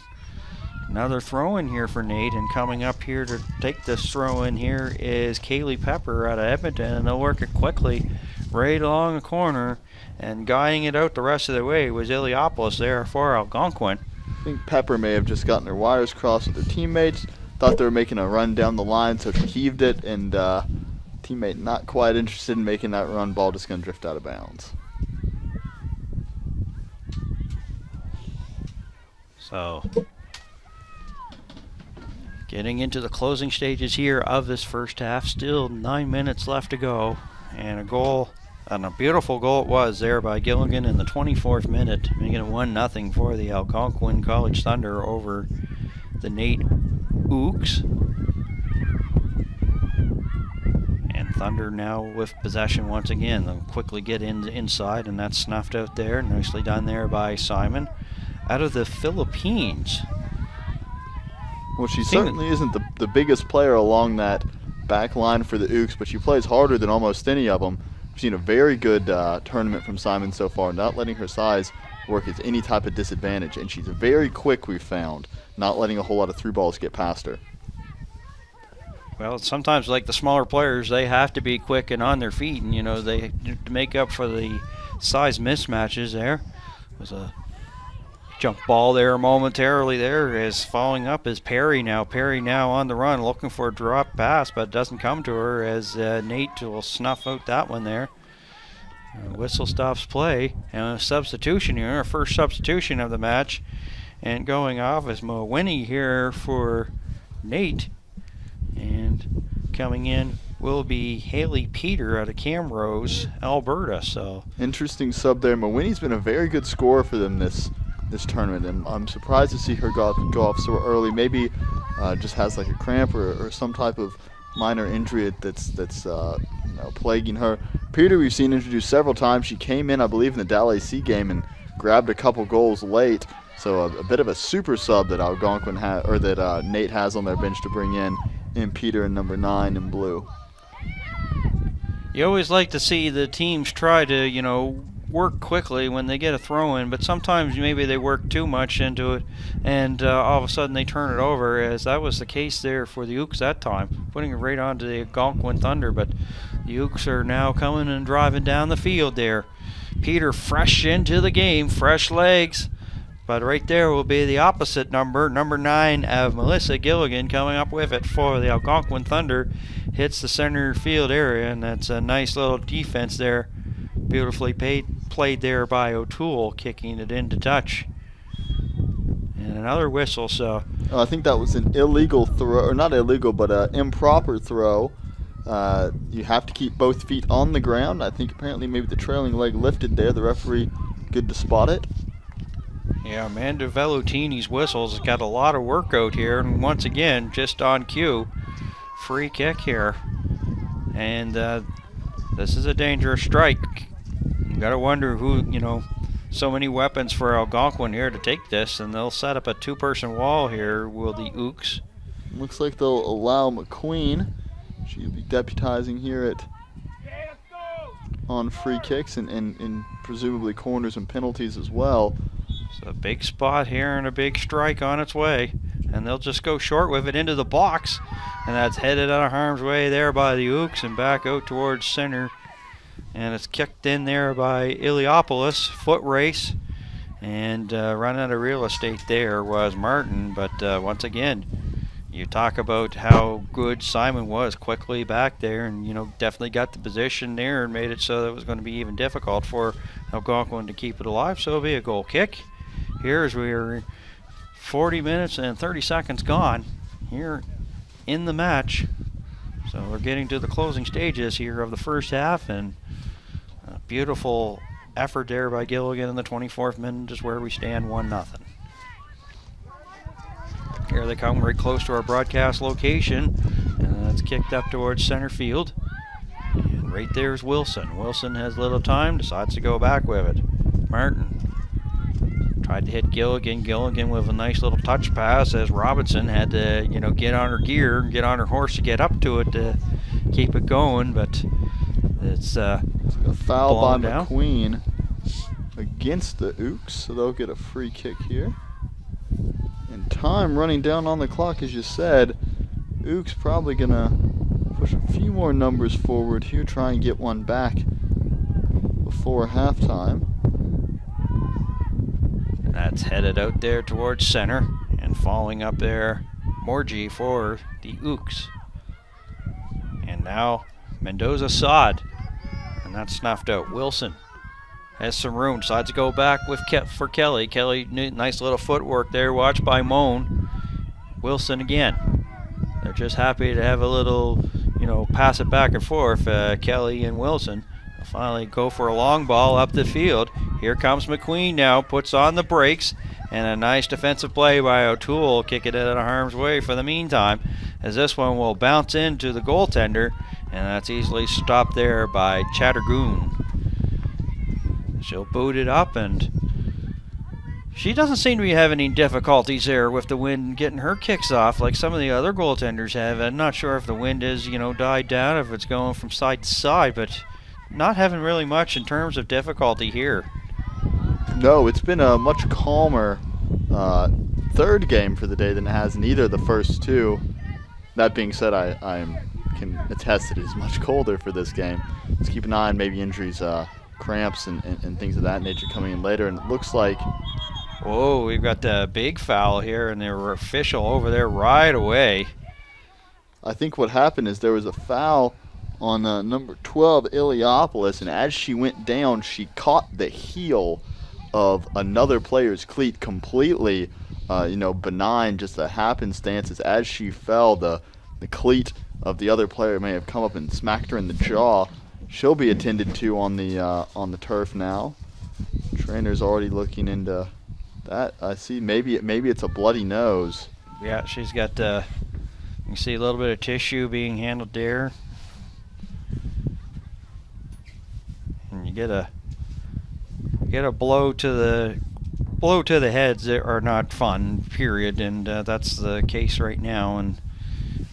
another throw in here for NAIT. And coming up here to take this throw in here is Kaylee Pepper out of Edmonton, and they'll work it quickly right along the corner. And guiding it out the rest of the way was Eliopoulos there for Algonquin. I think Pepper may have just gotten her wires crossed with her teammates. Thought they were making a run down the line, so she heaved it, and teammate not quite interested in making that run. Ball just going to drift out of bounds. So, getting into the closing stages here of this first half. Still 9 minutes left to go, and a goal. And a beautiful goal it was there by Gilligan in the 24th minute, making it 1-0 for the Algonquin College Thunder over the NAIT Ooks. And Thunder now with possession once again. They'll quickly get inside, and that's snuffed out there. Nicely done there by Simon. Out of the Philippines. Well, she certainly isn't the biggest player along that back line for the Ooks, but she plays harder than almost any of them. We've seen a very good tournament from Simon so far, not letting her size work as any type of disadvantage, and she's very quick, we've found, not letting a whole lot of through balls get past her. Well, sometimes like the smaller players, they have to be quick and on their feet, and they to make up for the size mismatches. There was a jump ball there momentarily. There is following up is Perry now. Perry now on the run, looking for a drop pass, but it doesn't come to her as NAIT will snuff out that one there. Whistle stops play, and a substitution here, our first substitution of the match, and going off is Mawini here for NAIT. And coming in will be Haley Peter out of Camrose, Alberta. So interesting sub there. Mawini's been a very good scorer for them this tournament, and I'm surprised to see her go off so early. Maybe just has like a cramp or some type of minor injury that's plaguing her. Peter, we've seen introduced several times. She came in, I believe, in the Dal AC game and grabbed a couple goals late. So a bit of a super sub that Algonquin that NAIT has on their bench to bring in Peter and number 9 in blue. You always like to see the teams try to, work quickly when they get a throw in, but sometimes maybe they work too much into it, and all of a sudden they turn it over, as that was the case there for the Ooks that time, putting it right onto the Algonquin Thunder. But the Ooks are now coming and driving down the field there. Peter fresh into the game, fresh legs. But right there will be the opposite number 9 of Melissa Gilligan coming up with it for the Algonquin Thunder. Hits the center field area, and that's a nice little defense there. Beautifully played there by O'Toole, kicking it into touch. And another whistle, so... I think that was an illegal throw, or not illegal, but an improper throw. You have to keep both feet on the ground. I think apparently maybe the trailing leg lifted there. The referee good to spot it. Yeah, Amanda Velutini's whistles got a lot of work out here, and once again, just on cue, free kick here. And this is a dangerous strike. You gotta wonder who, so many weapons for Algonquin here to take this, and they'll set up a two-person wall here, will the Ooks. Looks like they'll allow McQueen. She'll be deputizing here on free kicks and presumably corners and penalties as well. So a big spot here and a big strike on its way, and they'll just go short with it into the box, and that's headed out of harm's way there by the Ooks and back out towards center, and it's kicked in there by Iliopoulos. Foot race, and run out of real estate there was Martin. But once again, you talk about how good Simon was quickly back there, and definitely got the position there and made it so that it was going to be even difficult for Algonquin to keep it alive. So it'll be a goal kick. Here as we are 40 minutes and 30 seconds gone here in the match. So we're getting to the closing stages here of the first half, and a beautiful effort there by Gilligan in the 24th minute is where we stand 1-0. Here they come right close to our broadcast location, and that's kicked up towards center field. And right there's Wilson. Wilson has little time, decides to go back with it. Martin tried to hit Gilligan. Gilligan with a nice little touch pass, as Robinson had to, get on her gear, get on her horse to get up to it to keep it going. But it's a foul by down. McQueen against the Ooks, so they'll get a free kick here. And time running down on the clock, as you said. Ooks probably gonna push a few more numbers forward here, try and get one back before halftime. That's headed out there towards center, and falling up there, Morgie for the Ooks. And now Mendoza Sod, and that's snuffed out. Wilson has some room, decides to go back for Kelly. Kelly, nice little footwork there, watched by Moan. Wilson again. They're just happy to have a little, pass it back and forth, Kelly and Wilson. They'll finally go for a long ball up the field. Here comes McQueen now, puts on the brakes, And a nice defensive play by O'Toole, kicking it out of harm's way for the meantime, as this one will bounce into the goaltender, and that's easily stopped there by Chattergoon. She'll boot it up, and she doesn't seem to be having any difficulties there with the wind getting her kicks off like some of the other goaltenders have. I'm not sure if the wind is, died down, if it's going from side to side, but not having really much in terms of difficulty here. No, it's been a much calmer third game for the day than it has in either of the first two. That being said, I can attest that it is much colder for this game. Let's keep an eye on maybe injuries, cramps, and things of that nature coming in later. And it looks like... Whoa, we've got the big foul here, and their official over there right away. I think what happened is there was a foul on number 12, Iliopolis, and as she went down, she caught the heel of another player's cleat completely, benign, just a happenstance. As she fell, the cleat of the other player may have come up and smacked her in the jaw. She'll be attended to on the turf now. Trainer's already looking into that. I see. Maybe it's a bloody nose. Yeah, she's got. You can see a little bit of tissue being handled there, and you get a blow to the heads that are not fun. Period, and that's the case right now. And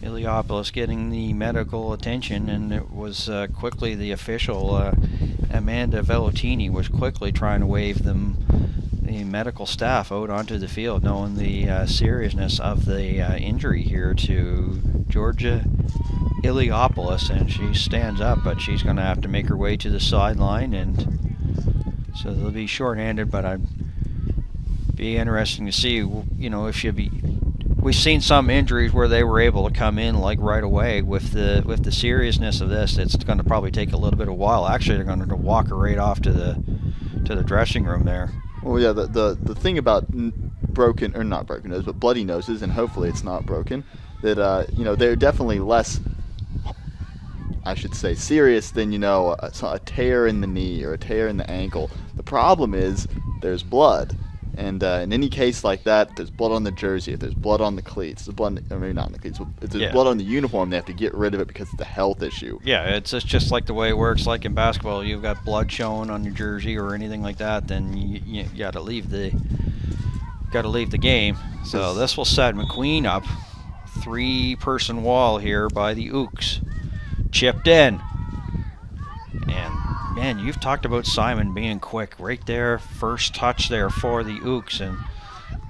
Iliopolis getting the medical attention, and it was quickly the official Amanda Velotini was quickly trying to wave the medical staff out onto the field, knowing the seriousness of the injury here to Georgia Iliopolis, and she stands up, but she's going to have to make her way to the sideline, and so they'll be shorthanded. But I'd be interesting to see, if she'll be. We've seen some injuries where they were able to come in like right away. With the seriousness of this, it's going to probably take a little bit of a while. Actually, they're going to walk her right off to the dressing room there. Well, yeah, the thing about broken, or not broken noses, but bloody noses, and hopefully it's not broken, that they're definitely less, I should say, serious than a tear in the knee or a tear in the ankle. The problem is there's blood. And in any case like that, there's blood on the jersey, if there's blood on the cleats, there's blood, or maybe not on the cleats, if there's blood on the uniform, they have to get rid of it because it's a health issue. Yeah, it's just like the way it works. Like in basketball, you've got blood showing on your jersey or anything like that, then you got to leave the game. So this will set McQueen up. 3-person wall here by the Ooks. Chipped in. And man, you've talked about Simon being quick right there. First touch there for the Ooks, and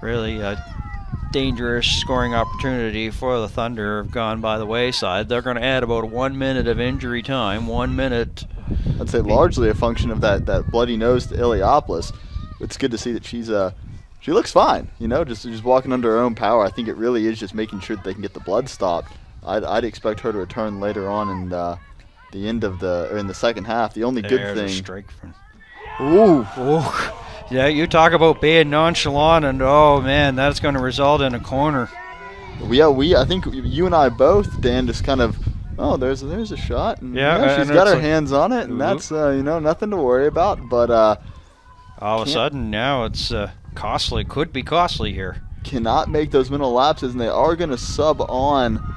really a dangerous scoring opportunity for the Thunder have gone by the wayside. They're going to add about 1 minute of injury time. 1 minute. I'd say largely a function of that bloody nose to Iliopolis. It's good to see that she looks fine. Just walking under her own power. I think it really is just making sure that they can get the blood stopped. I'd expect her to return later on in the end of in the second half. The only good thing. Strike from. Ooh. Yeah, you talk about being nonchalant, and oh man, that's going to result in a corner. Yeah, I think you and I both, Dan, just kind of, there's a shot, and she's got her hands on it, and that's nothing to worry about. But all of a sudden now it's costly. Could be costly here. Cannot make those mental lapses, and they are going to sub on.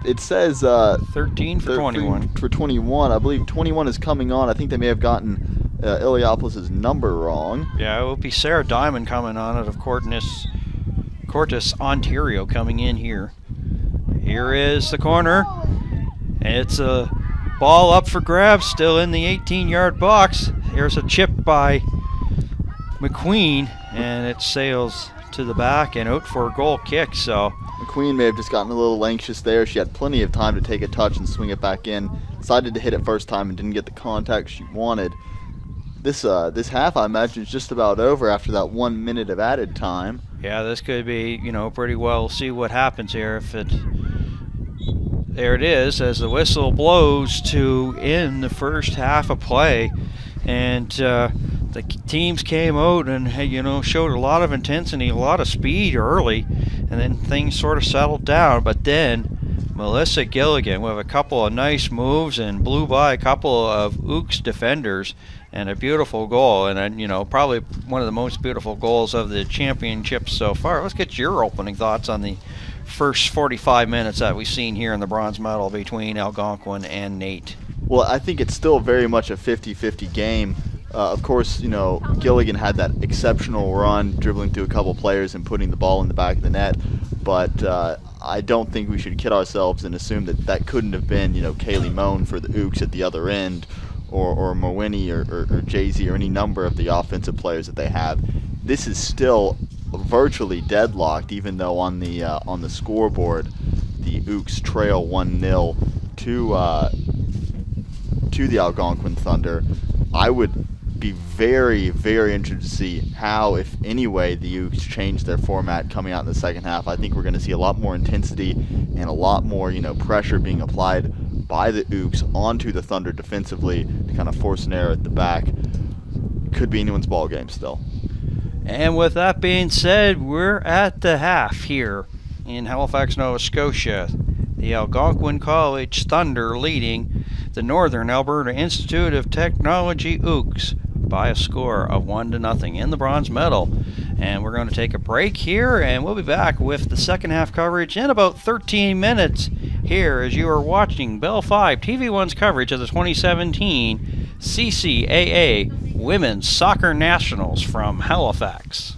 It says 13 for 21. For 21. I believe 21 is coming on. I think they may have gotten Iliopolis' number wrong. Yeah, it will be Sarah Diamond coming on out of Cortus, Ontario, coming in here. Here is the corner. And it's a ball up for grabs, still in the 18-yard box. Here's a chip by McQueen, and it sails to the back and out for a goal kick. So McQueen may have just gotten a little anxious there. She had plenty of time to take a touch and swing it back in. Decided to hit it first time and didn't get the contact she wanted. This half, I imagine, is just about over after that 1 minute of added time. Yeah, this could be, pretty well. See what happens here. There it is, as the whistle blows to end the first half of play, and the teams came out and showed a lot of intensity, a lot of speed early, and then things sort of settled down. But then Melissa Gilligan with a couple of nice moves and blew by a couple of Ooks defenders, and a beautiful goal, and probably one of the most beautiful goals of the championship so far. Let's get your opening thoughts on the first 45 minutes that we've seen here in the bronze medal between Algonquin and NAIT. Well, I think it's still very much a 50-50 game. Of course, Gilligan had that exceptional run, dribbling through a couple players and putting the ball in the back of the net. But I don't think we should kid ourselves and assume that couldn't have been, Kaylee Moan for the Ooks at the other end, or Mowini or Jay-Z or any number of the offensive players that they have. This is still virtually deadlocked, even though on the scoreboard the Ooks trail 1-0 to the Algonquin Thunder. I would be very, very interested to see how, if any way, the Ooks change their format coming out in the second half. I think we're going to see a lot more intensity and a lot more, pressure being applied by the Ooks onto the Thunder defensively to kind of force an error at the back. Could be anyone's ball game still. And with that being said, we're at the half here in Halifax, Nova Scotia. The Algonquin College Thunder leading the Northern Alberta Institute of Technology Ooks by a score of 1-0 in the bronze medal. And we're going to take a break here, and we'll be back with the second half coverage in about 13 minutes here as you are watching Bell 5 TV1's coverage of the 2017 CCAA Women's Soccer Nationals from Halifax.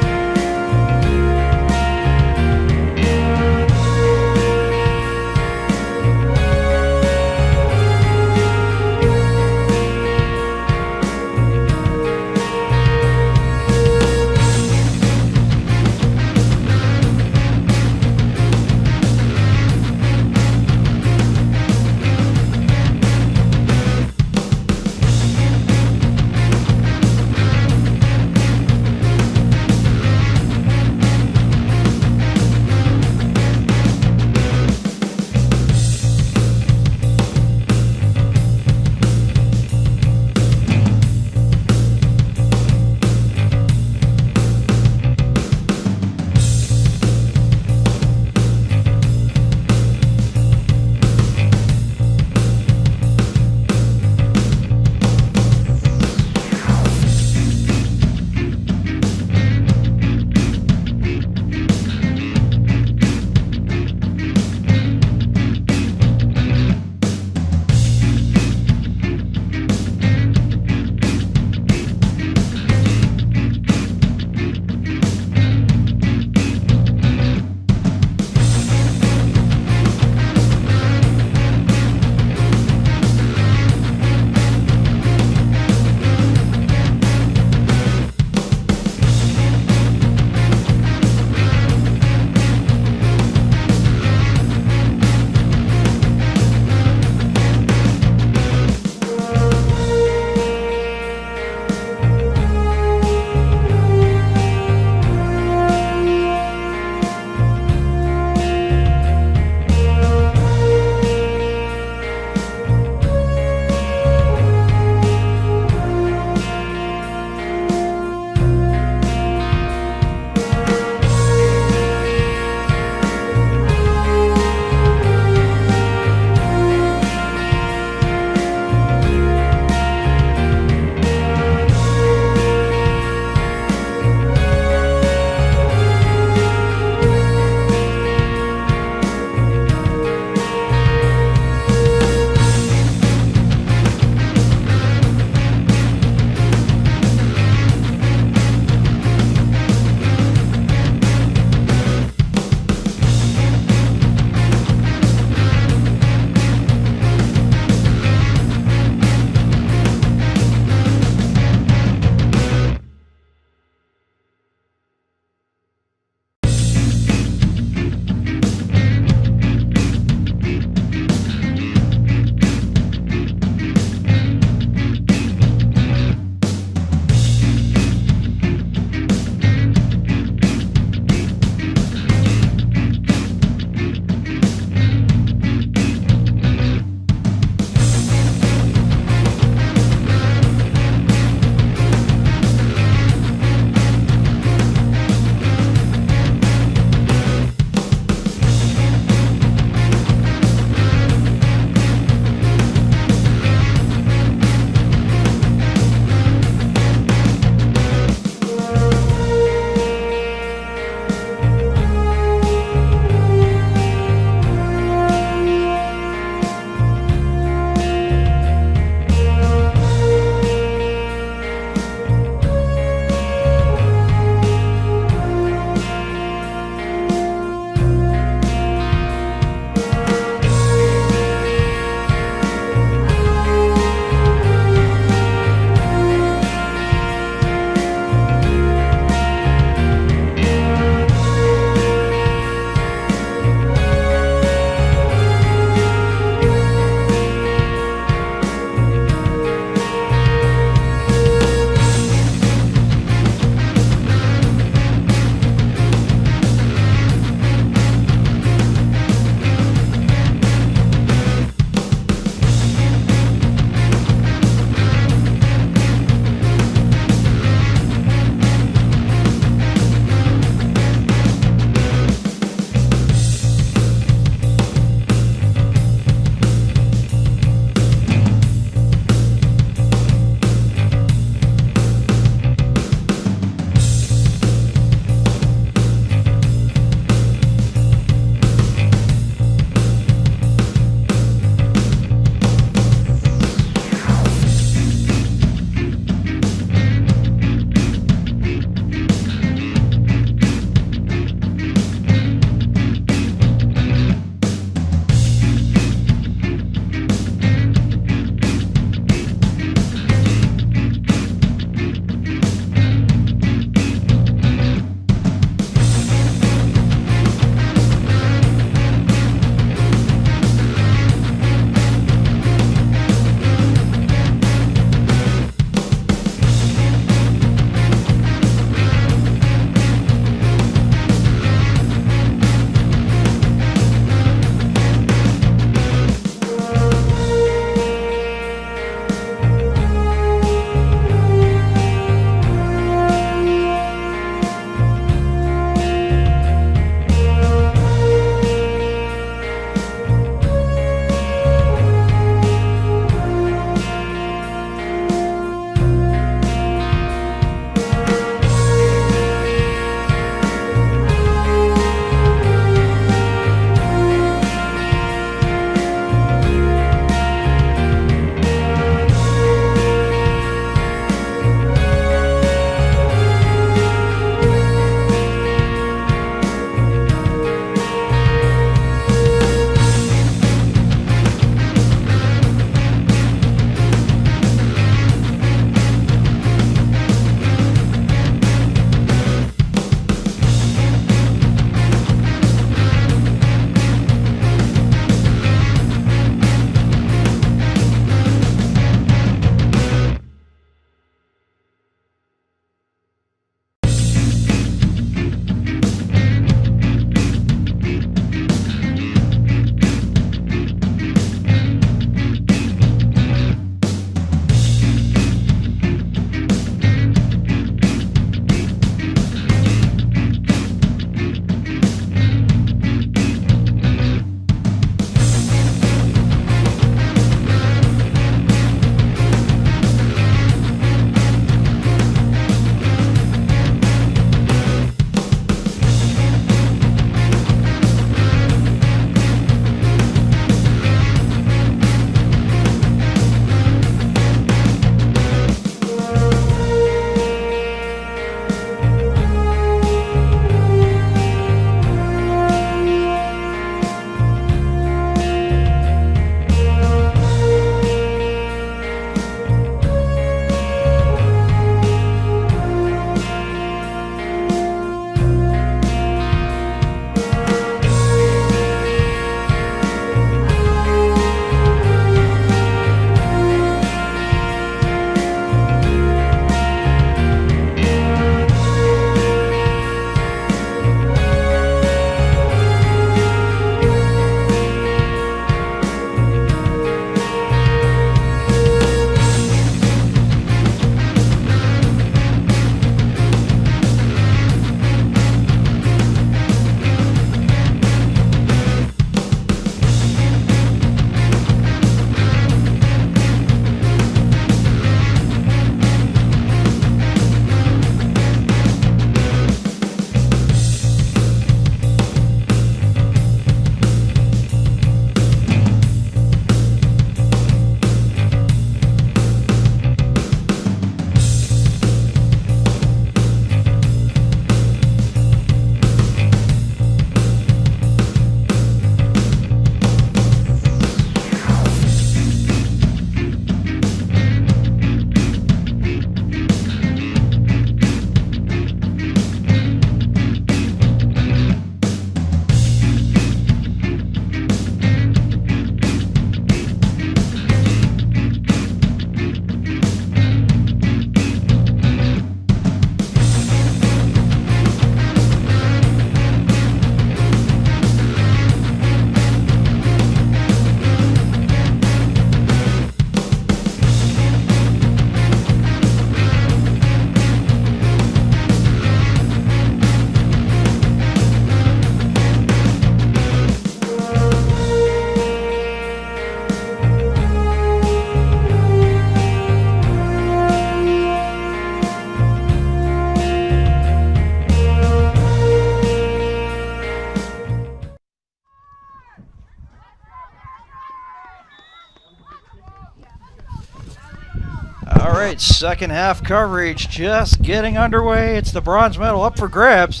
All right, second half coverage just getting underway. It's the bronze medal up for grabs.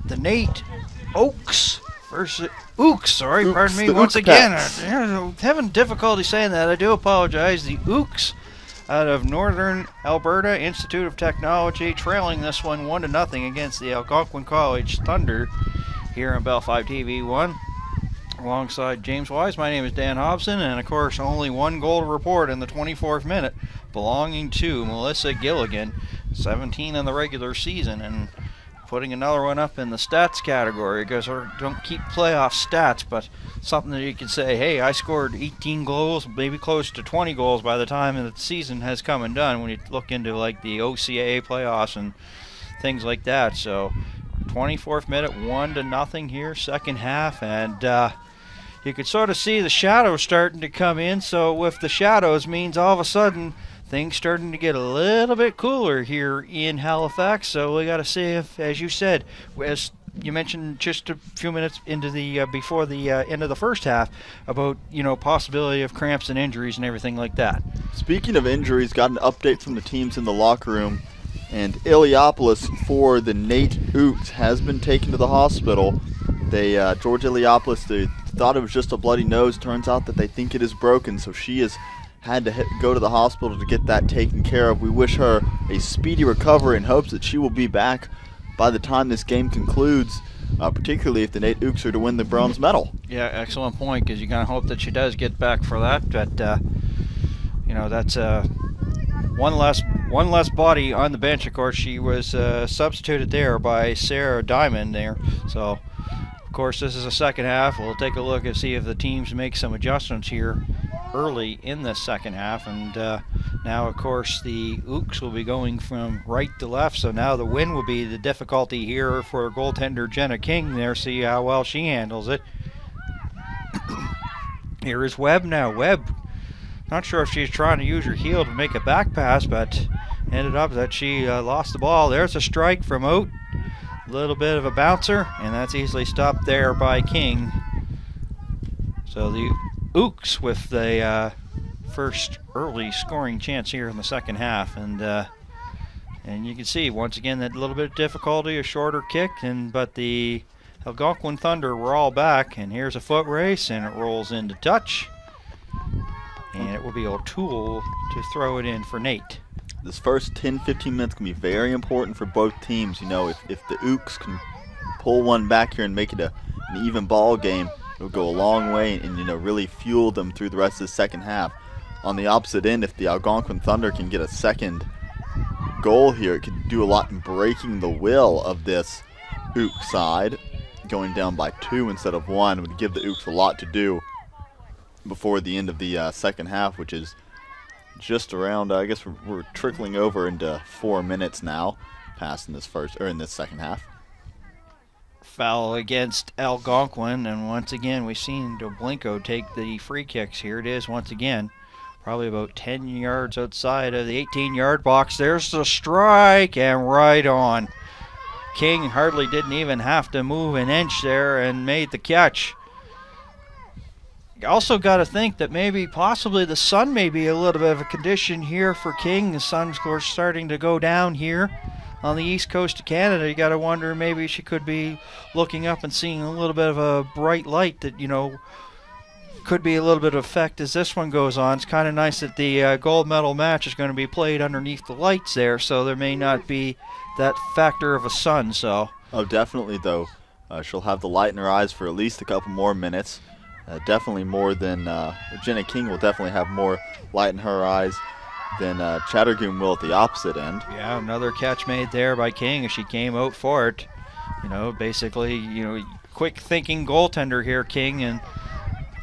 The NAIT Oaks versus pardon me, the once Ooks again. Pets. Having difficulty saying that. I do apologize. The Ooks out of Northern Alberta Institute of Technology, trailing this one 1-0 against the Algonquin College Thunder here on Bell 5 TV1. Alongside James Wise, my name is Dan Hobson, and of course only one goal to report in the 24th minute, belonging to Melissa Gilligan, 17 in the regular season, and putting another one up in the stats category, because we don't keep playoff stats, but something that you can say, hey, I scored 18 goals, maybe close to 20 goals by the time that the season has come and done, when you look into like the CCAA playoffs and things like that. So 24th minute, 1-0 here, second half, and you could sort of see the shadows starting to come in. So with the shadows means all of a sudden things starting to get a little bit cooler here in Halifax. So we got to see if, as you said, as you mentioned just a few minutes into the before the end of the first half, about possibility of cramps and injuries and everything like that. Speaking of injuries, got an update from the teams in the locker room, and Iliopolis for the NAIT Ooks has been taken to the hospital. George Iliopolis, they thought it was just a bloody nose. Turns out that they think it is broken, so she has had to go to the hospital to get that taken care of. We wish her a speedy recovery in hopes that she will be back by the time this game concludes, particularly if the NAIT Ooks are to win the bronze medal. Yeah, excellent point, because you kind of hope that she does get back for that. But that's one less body on the bench. Of course, she was substituted there by Sarah Diamond there. So, of course, this is the second half. We'll take a look and see if the teams make some adjustments here early in the second half. And now, of course, the Ooks will be going from right to left. So now the win will be the difficulty here for goaltender Jenna King there. See how well she handles it. Here is Webb now. Webb, not sure if she's trying to use her heel to make a back pass, but ended up that she lost the ball. There's a strike from Oat. Little bit of a bouncer, and that's easily stopped there by King. So the Ooks with the first early scoring chance here in the second half, and you can see once again that little bit of difficulty, a shorter kick, but the Algonquin Thunder were all back, and here's a foot race, and it rolls into touch, and it will be O'Toole to throw it in for NAIT. This first 10-15 minutes can be very important for both teams. If the Ooks can pull one back here and make it an even ball game, it'll go a long way and really fuel them through the rest of the second half. On the opposite end, if the Algonquin Thunder can get a second goal here, it can do a lot in breaking the will of this Ook side. Going down by 2 instead of 1 would give the Ooks a lot to do before the end of the second half, which is just around, I guess we're trickling over into 4 minutes now, past in this second half. Foul against Algonquin, and once again we've seen Doblinko take the free kicks. Here it is once again, probably about 10 yards outside of the 18-yard box. There's the strike, and right on. King hardly didn't even have to move an inch there and made the catch. You also got to think that possibly the sun may be a little bit of a condition here for King. The sun's, of course, starting to go down here on the east coast of Canada. You got to wonder maybe she could be looking up and seeing a little bit of a bright light that, could be a little bit of effect as this one goes on. It's kind of nice that the gold medal match is going to be played underneath the lights there, so there may not be that factor of a sun. So. Oh, definitely, though. She'll have the light in her eyes for at least a couple more minutes. Definitely more than Jenna King will definitely have more light in her eyes than Chattergoom will at the opposite end. Yeah, another catch made there by King as she came out for it. Basically, quick thinking goaltender here, King, and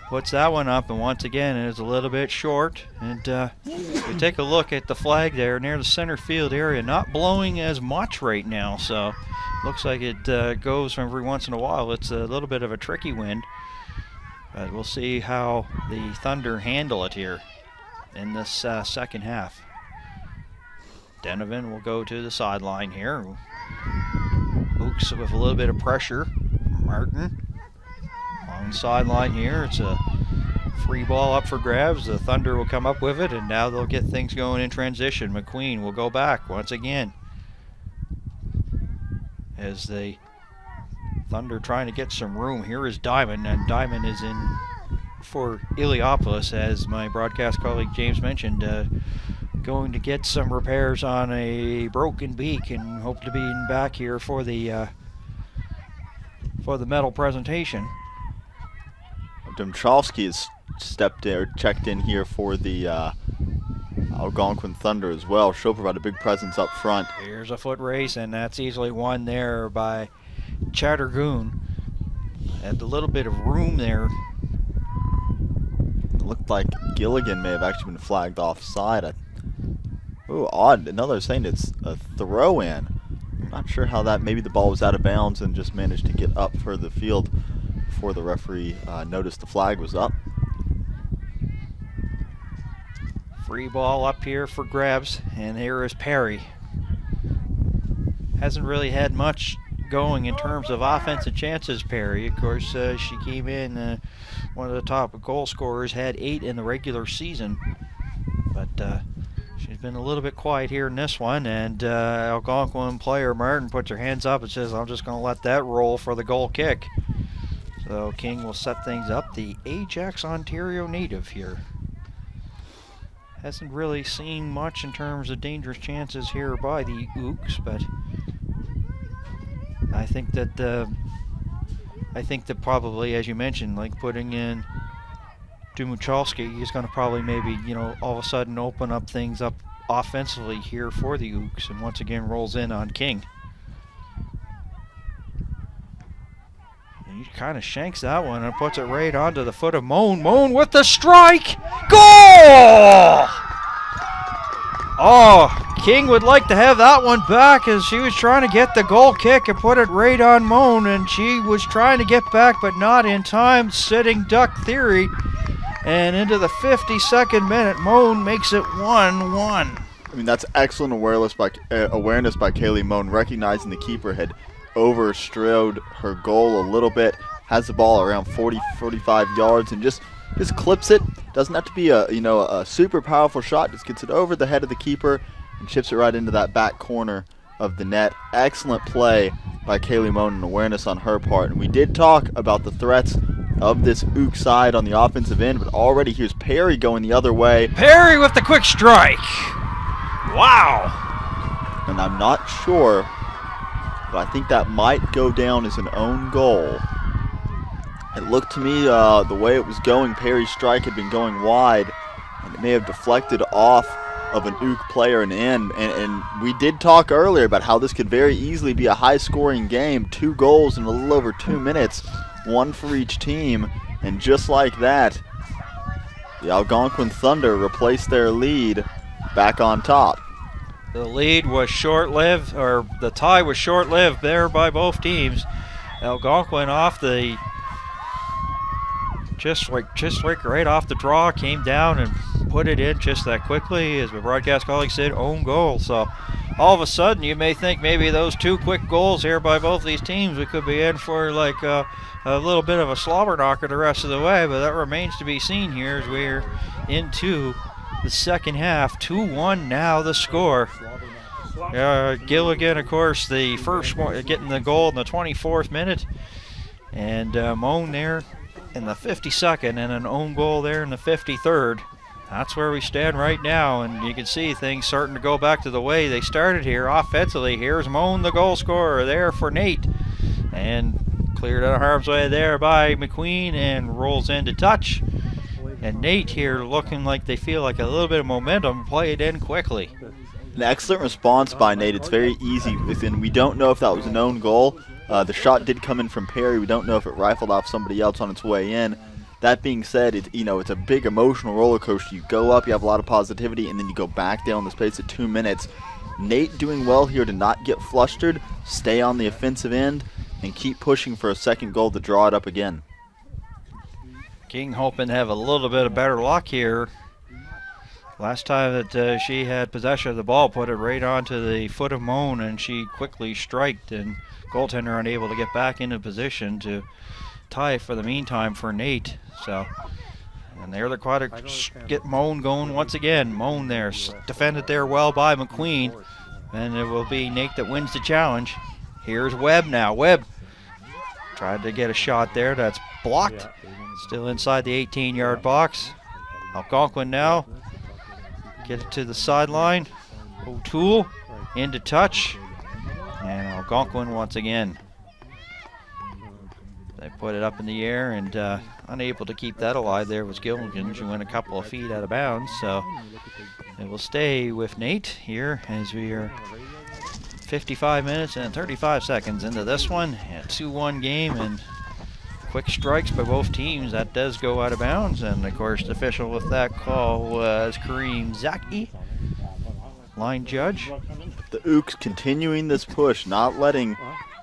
puts that one up, and once again it is a little bit short. And we take a look at the flag there near the center field area, not blowing as much right now, so looks like it goes every once in a while. It's a little bit of a tricky wind. But we'll see how the Thunder handle it here in this second half. Denovan will go to the sideline here. Ooks with a little bit of pressure. Martin on the sideline here. It's a Free ball up for grabs. The Thunder will come up with it, and now they'll get things going in transition. McQueen will go back once again as the Thunder trying to get some room. Here is Diamond, and Diamond is in for Iliopolis, as my broadcast colleague James mentioned, going to get some repairs on a broken beak and hope to be back here for the medal presentation. Domchowski has stepped in, or checked in here for the Algonquin Thunder as well. She'll provide a big presence up front. Here's a foot race, and that's easily won there by Chattergoon. Had a little bit of room there. It looked like Gilligan may have actually been flagged offside. Ooh, odd. Another saying it's a throw-in. I'm not sure how that, maybe the ball was out of bounds and just managed to get up for the field before the referee noticed the flag was up. Free ball up here for grabs, and here is Perry. Hasn't really had much going in terms of offensive chances, Perry. Of course, she came in one of the top goal scorers, had 8 in the regular season, but she's been a little bit quiet here in this one, and Algonquin player Martin puts her hands up and says, I'm just going to let that roll for the goal kick. So King will set things up. The Ajax, Ontario native here. Hasn't really seen much in terms of dangerous chances here by the Ooks, but I think that probably, as you mentioned, like putting in Dumuchalski is going to probably maybe, all of a sudden open up things up offensively here for the Ooks, and once again rolls in on King. And he kind of shanks that one and puts it right onto the foot of Moan. Moan with the strike! Goal! Oh, King would like to have that one back, as she was trying to get the goal kick and put it right on Moan, and she was trying to get back but not in time. Sitting duck theory. And into the 52nd minute, Moan makes it 1-1. I mean, that's excellent awareness by Kaylee Moan, recognizing the keeper had overstrode her goal a little bit, has the ball around 45 yards, and just clips it. Doesn't have to be a super powerful shot. Just gets it over the head of the keeper and chips it right into that back corner of the net. Excellent play by Kaylee Moan, and awareness on her part. And we did talk about the threats of this Ook side on the offensive end, but already here's Perry going the other way. Perry with the quick strike. Wow. And I'm not sure, but I think that might go down as an own goal. It looked to me, the way it was going, Perry's strike had been going wide, and it may have deflected off of an Ook player and in. And we did talk earlier about how this could very easily be a high-scoring game. 2 goals in a little over 2 minutes, 1 for each team. And just like that, the Algonquin Thunder replaced their lead back on top. The lead was short-lived, or the tie was short-lived there by both teams. Algonquin off the just right off the draw came down and put it in just that quickly, as my broadcast colleague said, own goal. So all of a sudden you may think maybe those 2 quick goals here by both these teams, we could be in for like a little bit of a slobber knocker the rest of the way, but that remains to be seen here as we're into the second half. 2-1 now the score. Gilligan, of course, the first one, getting the goal in the 24th minute, and Moan there in the 52nd, and an own goal there in the 53rd. That's where we stand right now, and you can see things starting to go back to the way they started here offensively. Here's Moan, the goal scorer, there for NAIT, and cleared out of harm's way there by McQueen, and rolls into touch. And NAIT here looking like they feel like a little bit of momentum, play it in quickly. An excellent response by NAIT. It's very easy, and we don't know if that was an own goal. The shot did come in from Perry. We don't know if it rifled off somebody else on its way in. That being said, it's a big emotional roller coaster. You go up, you have a lot of positivity, and then you go back down the space of 2 minutes. NAIT doing well here to not get flustered, stay on the offensive end, and keep pushing for a second goal to draw it up again. King hoping to have a little bit of better luck here. Last time that she had possession of the ball, put it right onto the foot of Moan, and she quickly striked, and goaltender unable to get back into position to tie for the meantime for NAIT. So And there they're quite get Moan going once again. Moan there, defended there well by McQueen. And it will be Nate that wins the challenge. Here's Webb now. Webb tried to get a shot there. That's blocked. Still inside the 18-yard box. Algonquin now. Get it to the sideline. O'Toole into touch. And Algonquin once again. They put it up in the air and unable to keep that alive there was Gilligan. She went a couple of feet out of bounds. So it will stay with Nate here as we are 55 minutes and 35 seconds into this one. A 2-1 game and quick strikes by both teams. That does go out of bounds. And of course the official with that call was Kareem Zaki, line judge. The Ooks continuing this push, not letting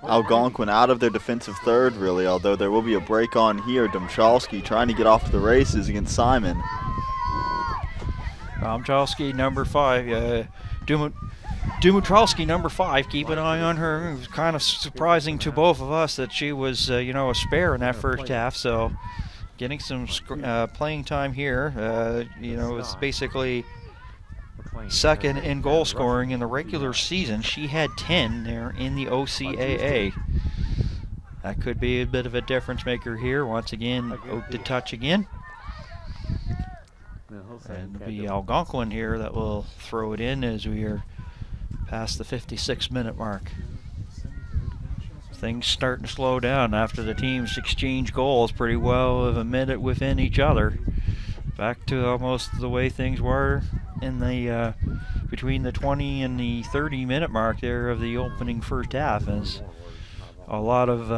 Algonquin out of their defensive third really, although there will be a break on here. Domchalski trying to get off to the races against Simon. Domchalski, number 5. Dimitrowski, number 5. Keep an eye on her. It was kind of surprising to both of us that she was, a spare in that first half. So, getting some playing time here. It's basically second in goal scoring in the regular season. She had 10 there in the OCAA. That could be a bit of a difference maker here. Once again, Oak to touch again. And it'll be Algonquin here that will throw it in as we are past the 56-minute mark. Things starting to slow down after the teams exchange goals pretty well of a minute within each other. Back to almost the way things were in the between the 20 and the 30-minute mark there of the opening first half. As a lot of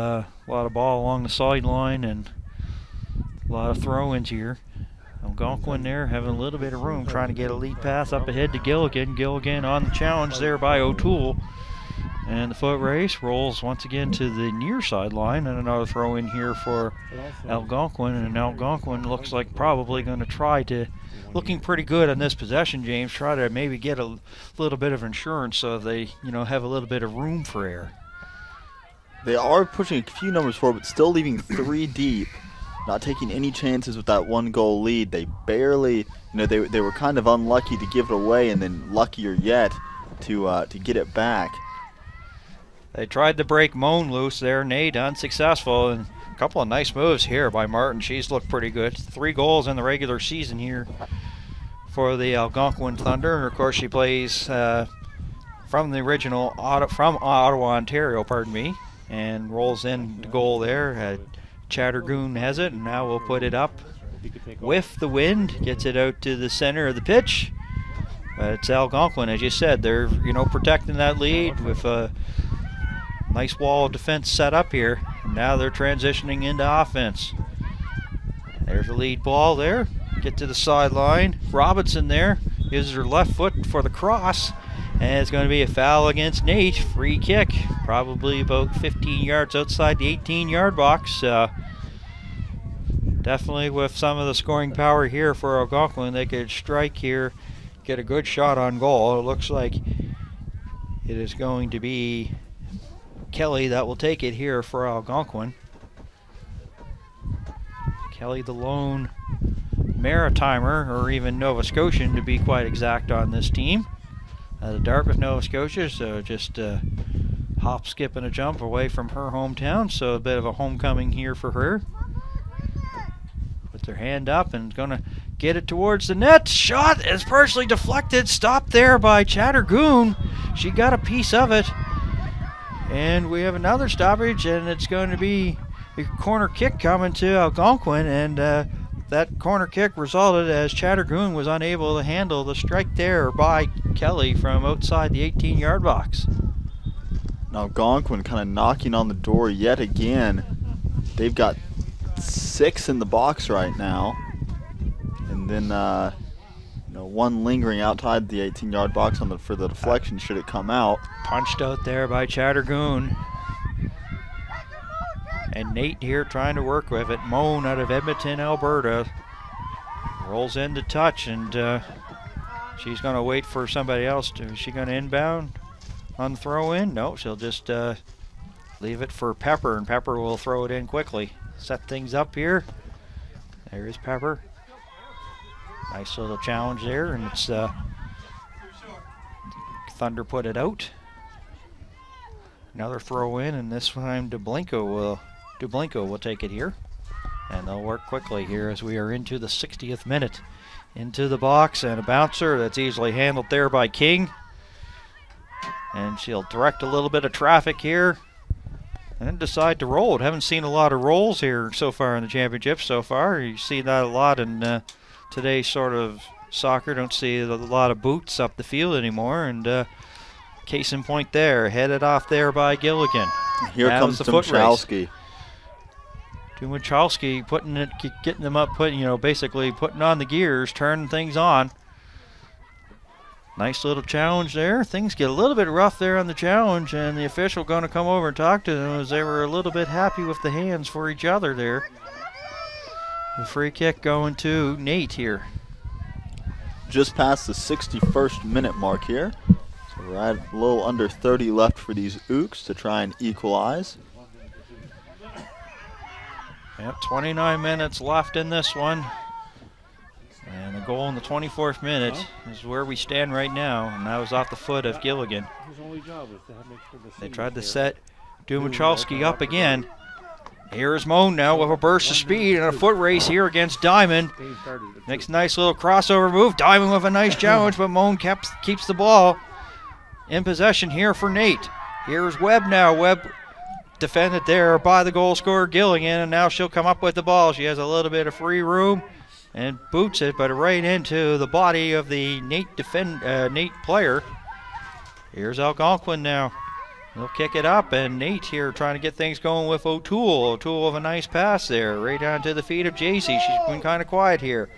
ball along the sideline and a lot of throw-ins here. Algonquin there having a little bit of room, trying to get a lead pass up ahead to Gilligan. Gilligan on the challenge there by O'Toole. And the foot race rolls once again to the near sideline, and another throw in here for Algonquin. And Algonquin looks like probably going to try to, looking pretty good on this possession, James, try to maybe get a little bit of insurance so they, have a little bit of room for error. They are pushing a few numbers forward, but still leaving 3 deep. Not taking any chances with that 1-goal lead. They barely, they were kind of unlucky to give it away, and then luckier yet to get it back. They tried to break Moan loose there. Nate unsuccessful, and a couple of nice moves here by Martin. She's looked pretty good. 3 goals in the regular season here for the Algonquin Thunder. And of course, she plays from the original from Ottawa, Ontario, and rolls in the goal there. Chattergoon has it, and now we'll put it up with the wind. Gets it out to the center of the pitch. But it's Algonquin, as you said. They're, protecting that lead with a nice wall of defense set up here. And now they're transitioning into offense. There's a lead ball there. Get to the sideline. Robinson there uses her left foot for the cross. And it's going to be a foul against Nate. Free kick, probably about 15 yards outside the 18-yard box. Definitely with some of the scoring power here for Algonquin, they could strike here, get a good shot on goal. It looks like it is going to be Kelly that will take it here for Algonquin. Kelly, the lone Maritimer, or even Nova Scotian to be quite exact on this team. The Dartmouth, Nova Scotia, so just hop, skip, and a jump away from her hometown, so a bit of a homecoming here for her. With their hand up and going to get it towards the net. Shot is partially deflected, stopped there by Chattergoon. She got a piece of it. And we have another stoppage, and it's going to be a corner kick coming to Algonquin, and that corner kick resulted as Chattergoon was unable to handle the strike there by Kelly from outside the 18-yard box. Now Algonquin kind of knocking on the door yet again. They've got 6 in the box right now. And then one lingering outside the 18-yard box for the deflection should it come out. Punched out there by Chattergoon. And Nate here trying to work with it. Moan out of Edmonton, Alberta. Rolls in to touch, and she's going to wait for somebody else. Is she going to inbound on the throw in? No, she'll just leave it for Pepper, and Pepper will throw it in quickly. Set things up here. There's Pepper. Nice little challenge there, and it's Thunder put it out. Another throw in, and this time Dublenko will take it here. And they'll work quickly here as we are into the 60th minute. Into the box, and a bouncer that's easily handled there by King. And she'll direct a little bit of traffic here and then decide to roll it. Haven't seen a lot of rolls here so far in the championship so far. You see that a lot in today's sort of soccer. Don't see a lot of boots up the field anymore. And case in point there, headed off there by Gilligan. Here comes Tumchalski. Tumchalski getting them up, basically putting on the gears, turning things on. Nice little challenge there. Things get a little bit rough there on the challenge, and the official going to come over and talk to them as they were a little bit happy with the hands for each other there. The free kick going to NAIT here. Just past the 61st minute mark here. So we're at a little under 30 left for these Ooks to try and equalize. Yep, 29 minutes left in this one. And the goal in the 24th minute is where we stand right now, and that was off the foot of Gilligan. They tried to set Tumchalski up again. Here's Moan now with a burst of speed and a foot race here against Diamond. Makes a nice little crossover move. Diamond with a nice challenge, but Moan keeps the ball in possession here for NAIT. Here's Webb now. Webb defended there by the goal scorer Gilligan, and now she'll come up with the ball. She has a little bit of free room and boots it, but right into the body of the NAIT player. Here's Algonquin now. They'll kick it up, and NAIT here trying to get things going with O'Toole. O'Toole with a nice pass there, right onto the feet of JC. She's been kind of quiet here.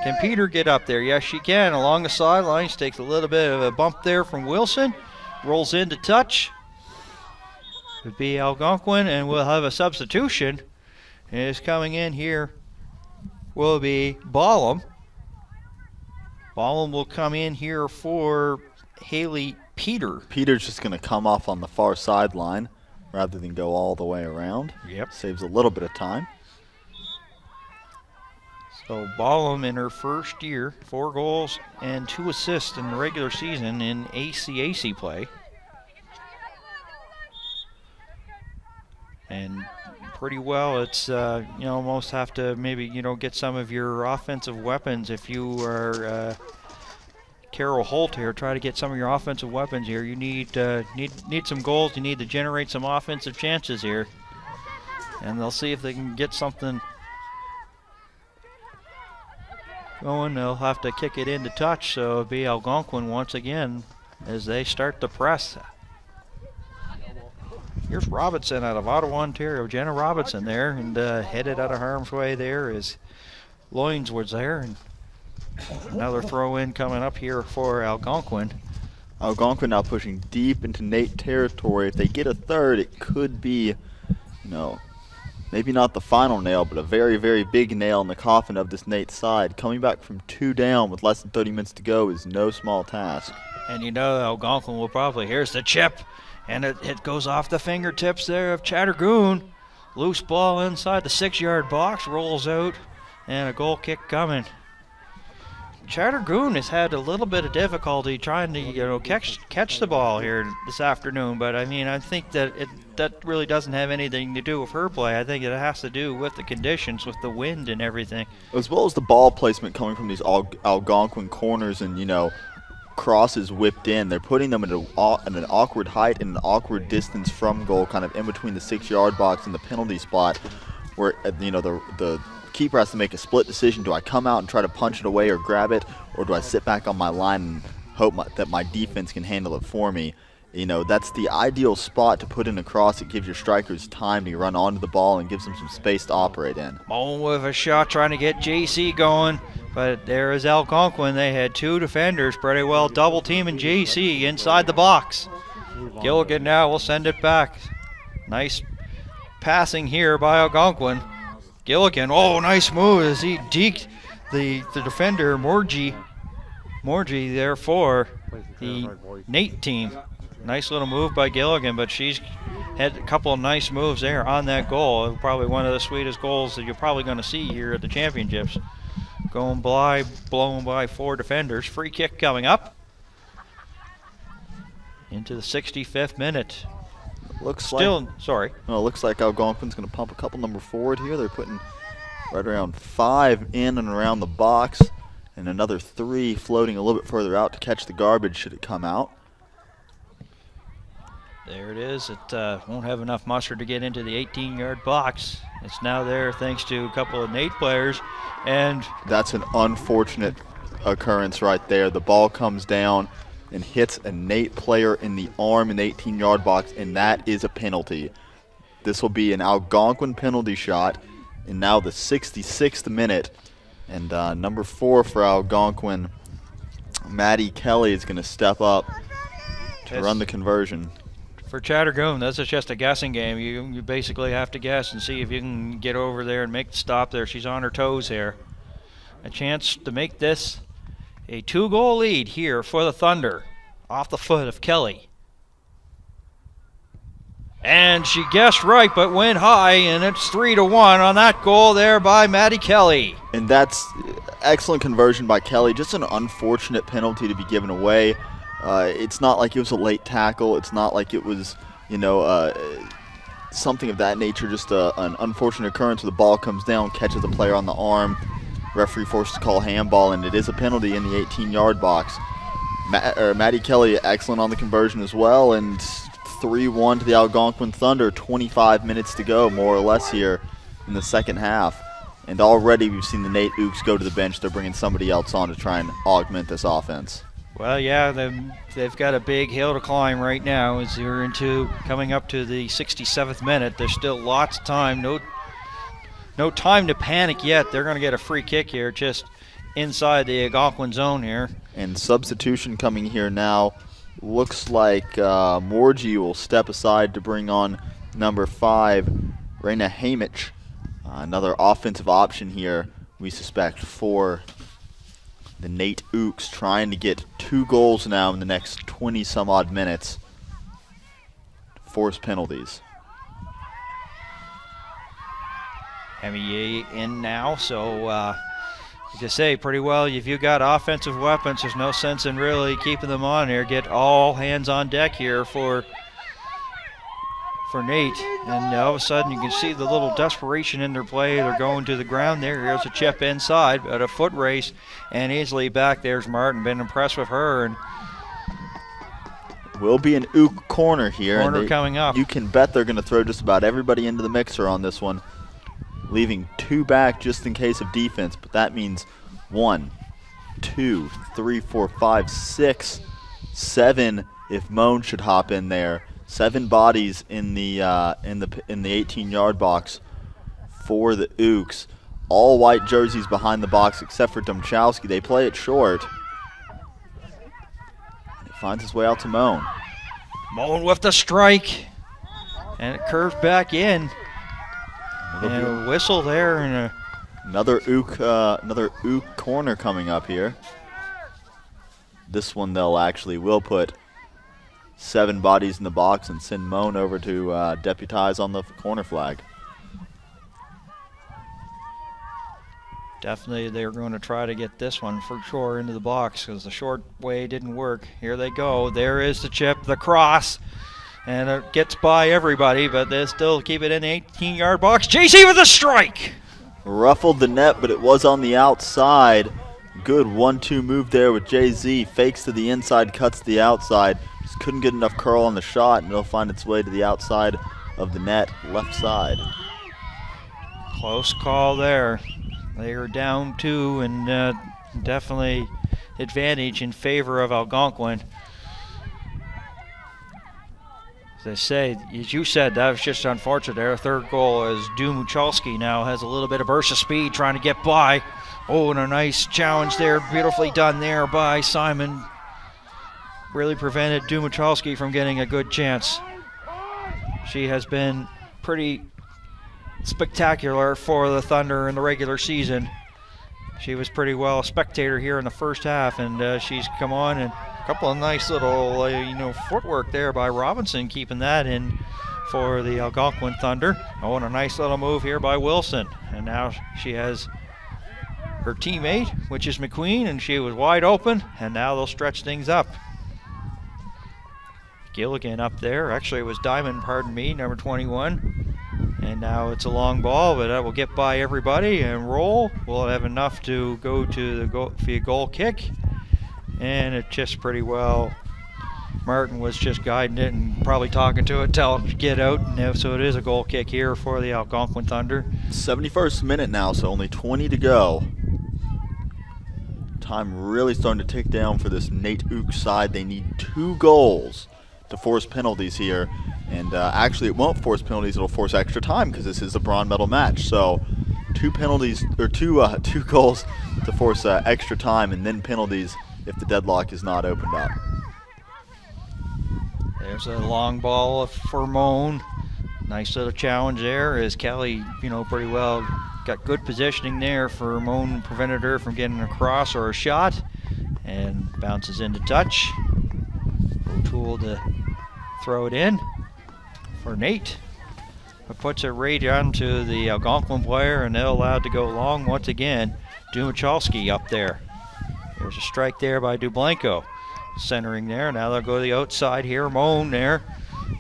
Can Peter get up there? Yes, she can. Along the sidelines, takes a little bit of a bump there from Wilson. Rolls into touch. It would be Algonquin, and we'll have a substitution. And it's coming in here will be Ballum. Ballum will come in here for Haley Peter. Peter's just going to come off on the far sideline rather than go all the way around. Yep. Saves a little bit of time. So Ballum in her first year, 4 goals and 2 assists in the regular season in ACAC play. And pretty well, it's, almost have to maybe, get some of your offensive weapons. If you are Carol Holt here, try to get some of your offensive weapons here. You need some goals. You need to generate some offensive chances here. And they'll see if they can get something going. They'll have to kick it into touch, so it'll be Algonquin once again as they start to press. Here's Robinson out of Ottawa, Ontario. Jenna Robinson there, and headed out of harm's way there is Loins was there. And another throw in coming up here for Algonquin. Algonquin now pushing deep into NAIT territory. If they get a third, it could be, maybe not the final nail, but a very, very big nail in the coffin of this NAIT side. Coming back from 2 down with less than 30 minutes to go is no small task. And Algonquin will probably, here's the chip. And it goes off the fingertips there of Chattergoon. Loose ball inside the 6-yard box, rolls out, and a goal kick coming. Chattergoon has had a little bit of difficulty trying to catch the ball here this afternoon, but I think that that really doesn't have anything to do with her play. I think it has to do with the conditions, with the wind and everything. As well as the ball placement coming from these Algonquin corners and, crosses whipped in. They're putting them at an awkward height and an awkward distance from goal, kind of in between the 6-yard box and the penalty spot, where the keeper has to make a split decision. Do I come out and try to punch it away or grab it, or do I sit back on my line and hope that my defense can handle it for me? That's the ideal spot to put in a cross. It gives your strikers time to run onto the ball and gives them some space to operate in. Ball with a shot trying to get JC going. But there is Algonquin. They had 2 defenders pretty well double teaming JC inside the box. Gilligan now will send it back. Nice passing here by Algonquin. Gilligan, nice move as he deked the defender, Morgie there for the NAIT team. Nice little move by Gilligan, but she's had a couple of nice moves there on that goal. Probably one of the sweetest goals that you're probably going to see here at the championships. blown by 4 defenders. Free kick coming up into the 65th minute. Looks like Algonquin's going to pump a couple number forward here. They're putting right around 5 in and around the box, and another 3 floating a little bit further out to catch the garbage should it come out. There it is. It won't have enough mustard to get into the 18-yard box. It's now there thanks to a couple of NAIT players. And that's an unfortunate occurrence right there. The ball comes down and hits a NAIT player in the arm in the 18-yard box, and that is a penalty. This will be an Algonquin penalty shot in now the 66th minute. And number 4 for Algonquin, Maddie Kelly, is going to step up to run the conversion. For Chattergoon, this is just a guessing game. You basically have to guess and see if you can get over there and make the stop there. She's on her toes here. A chance to make this a 2-goal lead here for the Thunder off the foot of Kelly. And she guessed right, but went high, and it's 3-1 on that goal there by Maddie Kelly. And that's excellent conversion by Kelly. Just an unfortunate penalty to be given away. It's not like it was a late tackle. It's not like it was, something of that nature. Just an unfortunate occurrence where the ball comes down, catches a player on the arm. Referee forced to call handball, and it is a penalty in the 18-yard box. Maddie Kelly, excellent on the conversion as well, and 3-1 to the Algonquin Thunder. 25 minutes to go, more or less, here in the second half. And already we've seen the NAIT Ooks go to the bench. They're bringing somebody else on to try and augment this offense. Well, yeah, they've got a big hill to climb right now as they're coming up to the 67th minute. There's still lots of time. No time to panic yet. They're going to get a free kick here just inside the Algonquin zone here. And substitution coming here now. Looks like Morgie will step aside to bring on number 5, Raina Hamich. Another offensive option here, we suspect, for the NAIT Ooks, trying to get 2 goals now in the next 20-some-odd minutes. Force penalties. MEA in now, so to say pretty well, if you've got offensive weapons, there's no sense in really keeping them on here. Get all hands on deck here for NAIT, and all of a sudden you can see the little desperation in their play. They're going to the ground there. Here's a chip inside, but a foot race, and easily back. There's Martin. Been impressed with her. And will be an Ook corner here. Corner coming up. You can bet they're going to throw just about everybody into the mixer on this one, leaving 2 back just in case of defense. But that means 1, 2, 3, 4, 5, 6, 7 if Moan should hop in there. 7 bodies in the 18-yard box for the Ooks. All white jerseys behind the box except for Domchowski. They play it short. And it finds its way out to Moan. Moan with the strike, and it curves back in. And a whistle there, and another Ook corner coming up here. This one will put 7 bodies in the box and send Moan over to deputize on the corner flag. Definitely they're going to try to get this one for sure into the box because the short way didn't work. Here they go. There is the chip, the cross, and it gets by everybody, but they still keep it in the 18-yard box. JC with a strike! Ruffled the net, but it was on the outside. Good 1-2 move there with JZ. Fakes to the inside, cuts to the outside. Just couldn't get enough curl on the shot, and it'll find its way to the outside of the net, left side. Close call there. They are down 2, and definitely advantage in favor of Algonquin. As I say, as you said, that was just unfortunate. Their third goal as Dumuchalski now has a little bit of burst of speed trying to get by. Oh, and a nice challenge there, beautifully done there by Simon. Really prevented Dumuchalski from getting a good chance. She has been pretty spectacular for the Thunder in the regular season. She was pretty well a spectator here in the first half, and she's come on, and a couple of nice little footwork there by Robinson, keeping that in for the Algonquin Thunder. Oh, and a nice little move here by Wilson, and now she has her teammate, which is McQueen, and she was wide open, and now they'll stretch things up. Gilligan up there. Actually, it was Diamond, pardon me, number 21. And now it's a long ball, but that will get by everybody and roll. We'll have enough to go to the goal kick. And it just pretty well, Martin was just guiding it and probably talking to it, telling it to get out. And so it is a goal kick here for the Algonquin Thunder. 71st minute now, so only 20 to go. Time really starting to tick down for this NAIT Ook side. They need 2 goals to force penalties here. And actually, it won't force penalties. It'll force extra time because this is a bronze medal match. So 2 penalties, or two goals to force extra time, and then penalties if the deadlock is not opened up. There's a long ball for Moan. Nice little challenge there as Kelly, pretty well got good positioning there for Moan, prevented her from getting across or a shot, and bounces into touch. O'Toole to throw it in for NAIT. It puts it right onto the Algonquin player, and they're allowed to go long once again. Dumachalski up there. There's a strike there by Dublenko. Centering there. Now they'll go to the outside here. Moan there.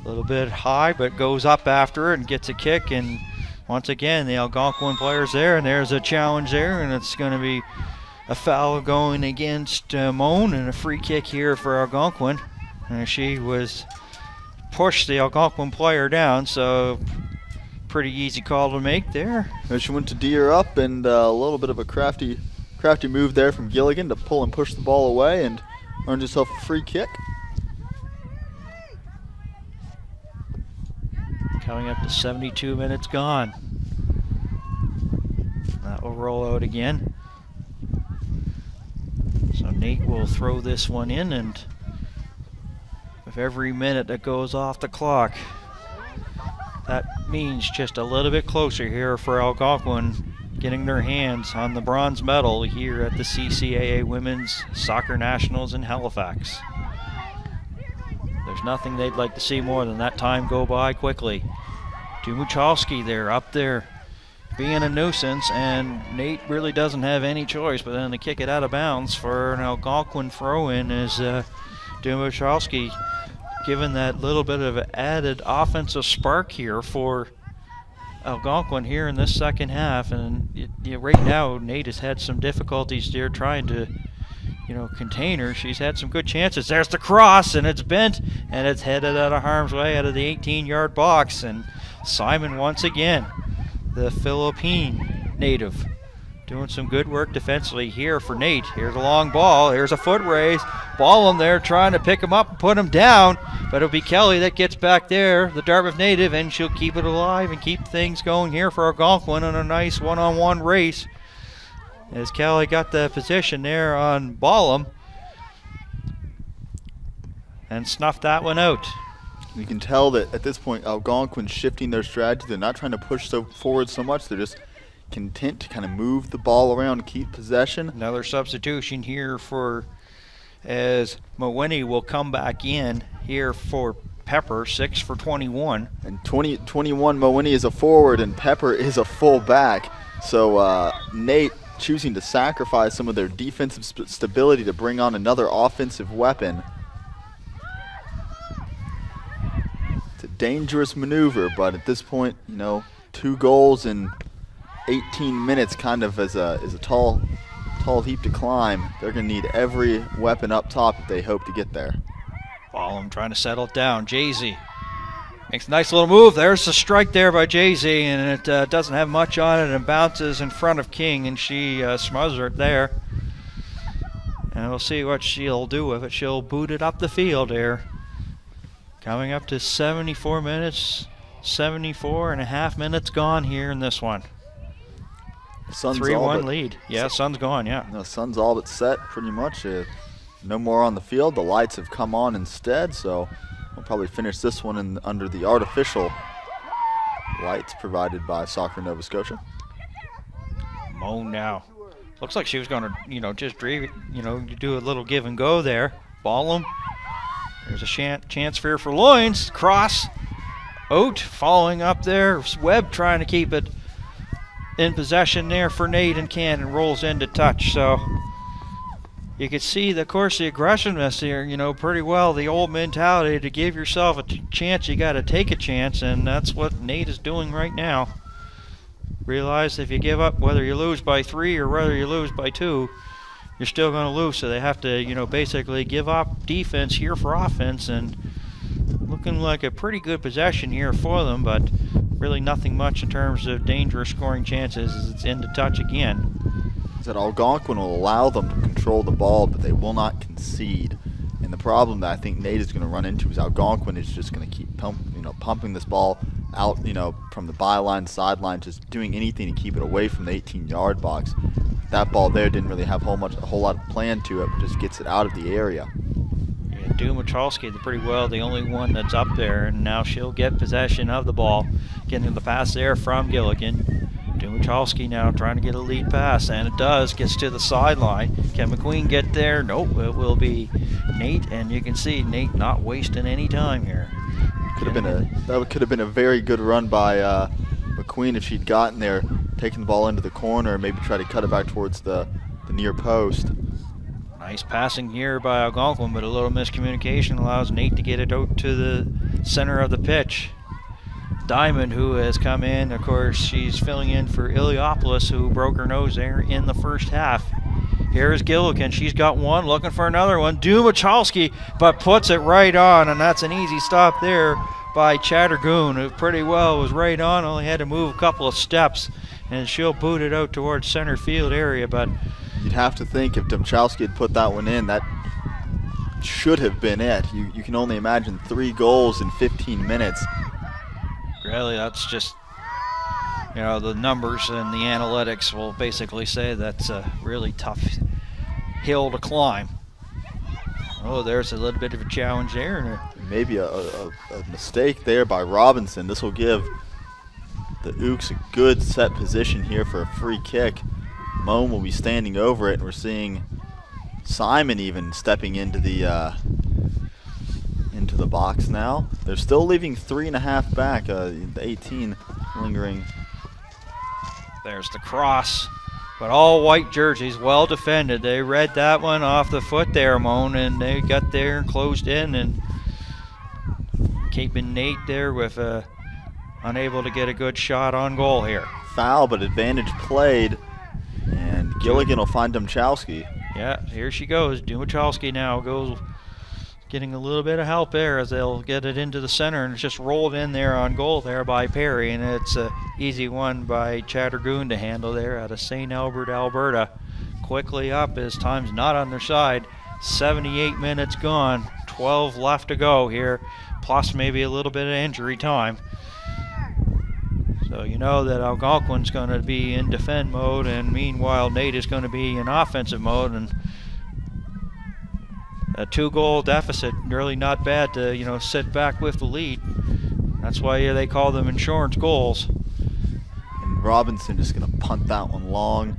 A little bit high, but goes up after it and gets a kick. And once again, the Algonquin player's there, and there's a challenge there, and it's going to be a foul going against Moan, and a free kick here for Algonquin. And she was pushed the Algonquin player down, so pretty easy call to make there. And she went to D her up, and a little bit of a crafty move there from Gilligan to pull and push the ball away, and earned herself a free kick. Coming up to 72 minutes gone. That will roll out again. So NAIT will throw this one in, and with every minute that goes off the clock, that means just a little bit closer here for Algonquin getting their hands on the bronze medal here at the CCAA Women's Soccer Nationals in Halifax. There's nothing they'd like to see more than that time go by quickly. Dumachalski there, up there, being a nuisance, and NAIT really doesn't have any choice but then to kick it out of bounds for an Algonquin throw-in as Dumachalski given that little bit of added offensive spark here for Algonquin here in this second half. And right now NAIT has had some difficulties there trying to contain her. She's had some good chances. There's the cross, and it's bent, and it's headed out of harm's way out of the 18-yard box. And Simon once again, the Philippine native, doing some good work defensively here for NAIT. Here's a long ball. Here's a foot raise. Ball him there, trying to pick him up and put him down. But it'll be Kelly that gets back there, the Dartmouth native, and she'll keep it alive and keep things going here for Algonquin on a nice one-on-one race. As Kelly got the position there on Ballum and snuffed that one out. You can tell that at this point Algonquin's shifting their strategy. They're not trying to push forward so much. They're just content to kind of move the ball around and keep possession. Another substitution here for as Mawini will come back in here for Pepper, 6 for 21. And 21 Mawini is a forward and Pepper is a full back. So NAIT choosing to sacrifice some of their defensive stability to bring on another offensive weapon. It's a dangerous maneuver, but at this point, 2 goals in 18 minutes kind of is a tall heap to climb. They're going to need every weapon up top if they hope to get there. Ballum trying to settle it down. Jay-Z makes a nice little move. There's a strike there by Jay-Z, and it doesn't have much on it and bounces in front of King, and she smothers it there. And we'll see what she'll do with it. She'll boot it up the field here. Coming up to 74 minutes, 74 and a half minutes gone here in this one. 3-1 lead. Yeah, Sun's gone, yeah. No, Sun's all but set pretty much. No more on the field. The lights have come on instead, so we'll probably finish this one under the artificial lights provided by Soccer Nova Scotia. Moan now. Looks like she was going to, just do a little give and go there. Ballum. There's a chance here for Loins. Cross. Oat following up there. Webb trying to keep it in possession there for NAIT and Cannon, rolls into touch. So you can see, of course, the aggressiveness here, pretty well. The old mentality to give yourself a chance, you got to take a chance, and that's what NAIT is doing right now. Realize if you give up, whether you lose by 3 or whether you lose by 2, you're still going to lose. So they have to, basically give up defense here for offense, and looking like a pretty good possession here for them, but really nothing much in terms of dangerous scoring chances as it's into touch again. That Algonquin will allow them to control the ball, but they will not concede. And the problem that I think NAIT is going to run into is Algonquin is just going to keep pumping this ball out, from the byline, sideline, just doing anything to keep it away from the 18-yard box. That ball there didn't really have a whole lot of plan to it, but just gets it out of the area. Yeah, Dumachalski did pretty well, the only one that's up there, and now she'll get possession of the ball, getting the pass there from Gilligan. Dumachalski now trying to get a lead pass, and it does. Gets to the sideline. Can McQueen get there? Nope. It will be NAIT, and you can see NAIT not wasting any time here. That could have been a very good run by McQueen if she'd gotten there, taken the ball into the corner, maybe try to cut it back towards the near post. Nice passing here by Algonquin, but a little miscommunication allows NAIT to get it out to the center of the pitch. Diamond, who has come in, of course, she's filling in for Iliopolis, who broke her nose there in the first half. Here's Gilligan. She's got one, looking for another one. Dumachalski, but puts it right on, and that's an easy stop there by Chattergoon, who pretty well was right on, only had to move a couple of steps, and she'll boot it out towards center field area. But you'd have to think if Dumachalski had put that one in, that should have been it. You can only imagine 3 goals in 15 minutes. Really, that's just, the numbers and the analytics will basically say that's a really tough hill to climb. Oh, there's a little bit of a challenge there. Maybe a mistake there by Robinson. This will give the Ooks a good set position here for a free kick. Moan will be standing over it, and we're seeing Simon even stepping into the box now. They're still leaving 3.5 back, the 18 lingering. There's the cross, but all white jerseys, well defended. They read that one off the foot there, Moan, and they got there and closed in, and keeping NAIT there with unable to get a good shot on goal here. Foul, but advantage played, and Gilligan will find Dumachalski. Yeah, here she goes. Dumachalski now goes, getting a little bit of help there as they'll get it into the center, and it's just rolled in there on goal there by Perry, and it's an easy one by Chattergoon to handle there out of St. Albert, Alberta. Quickly up as time's not on their side. 78 minutes gone, 12 left to go here, plus maybe a little bit of injury time. So you know that Algonquin's going to be in defend mode, and meanwhile NAIT is going to be in offensive mode, and a 2-goal deficit, really not bad to, sit back with the lead. That's why they call them insurance goals. And Robinson just going to punt that one long,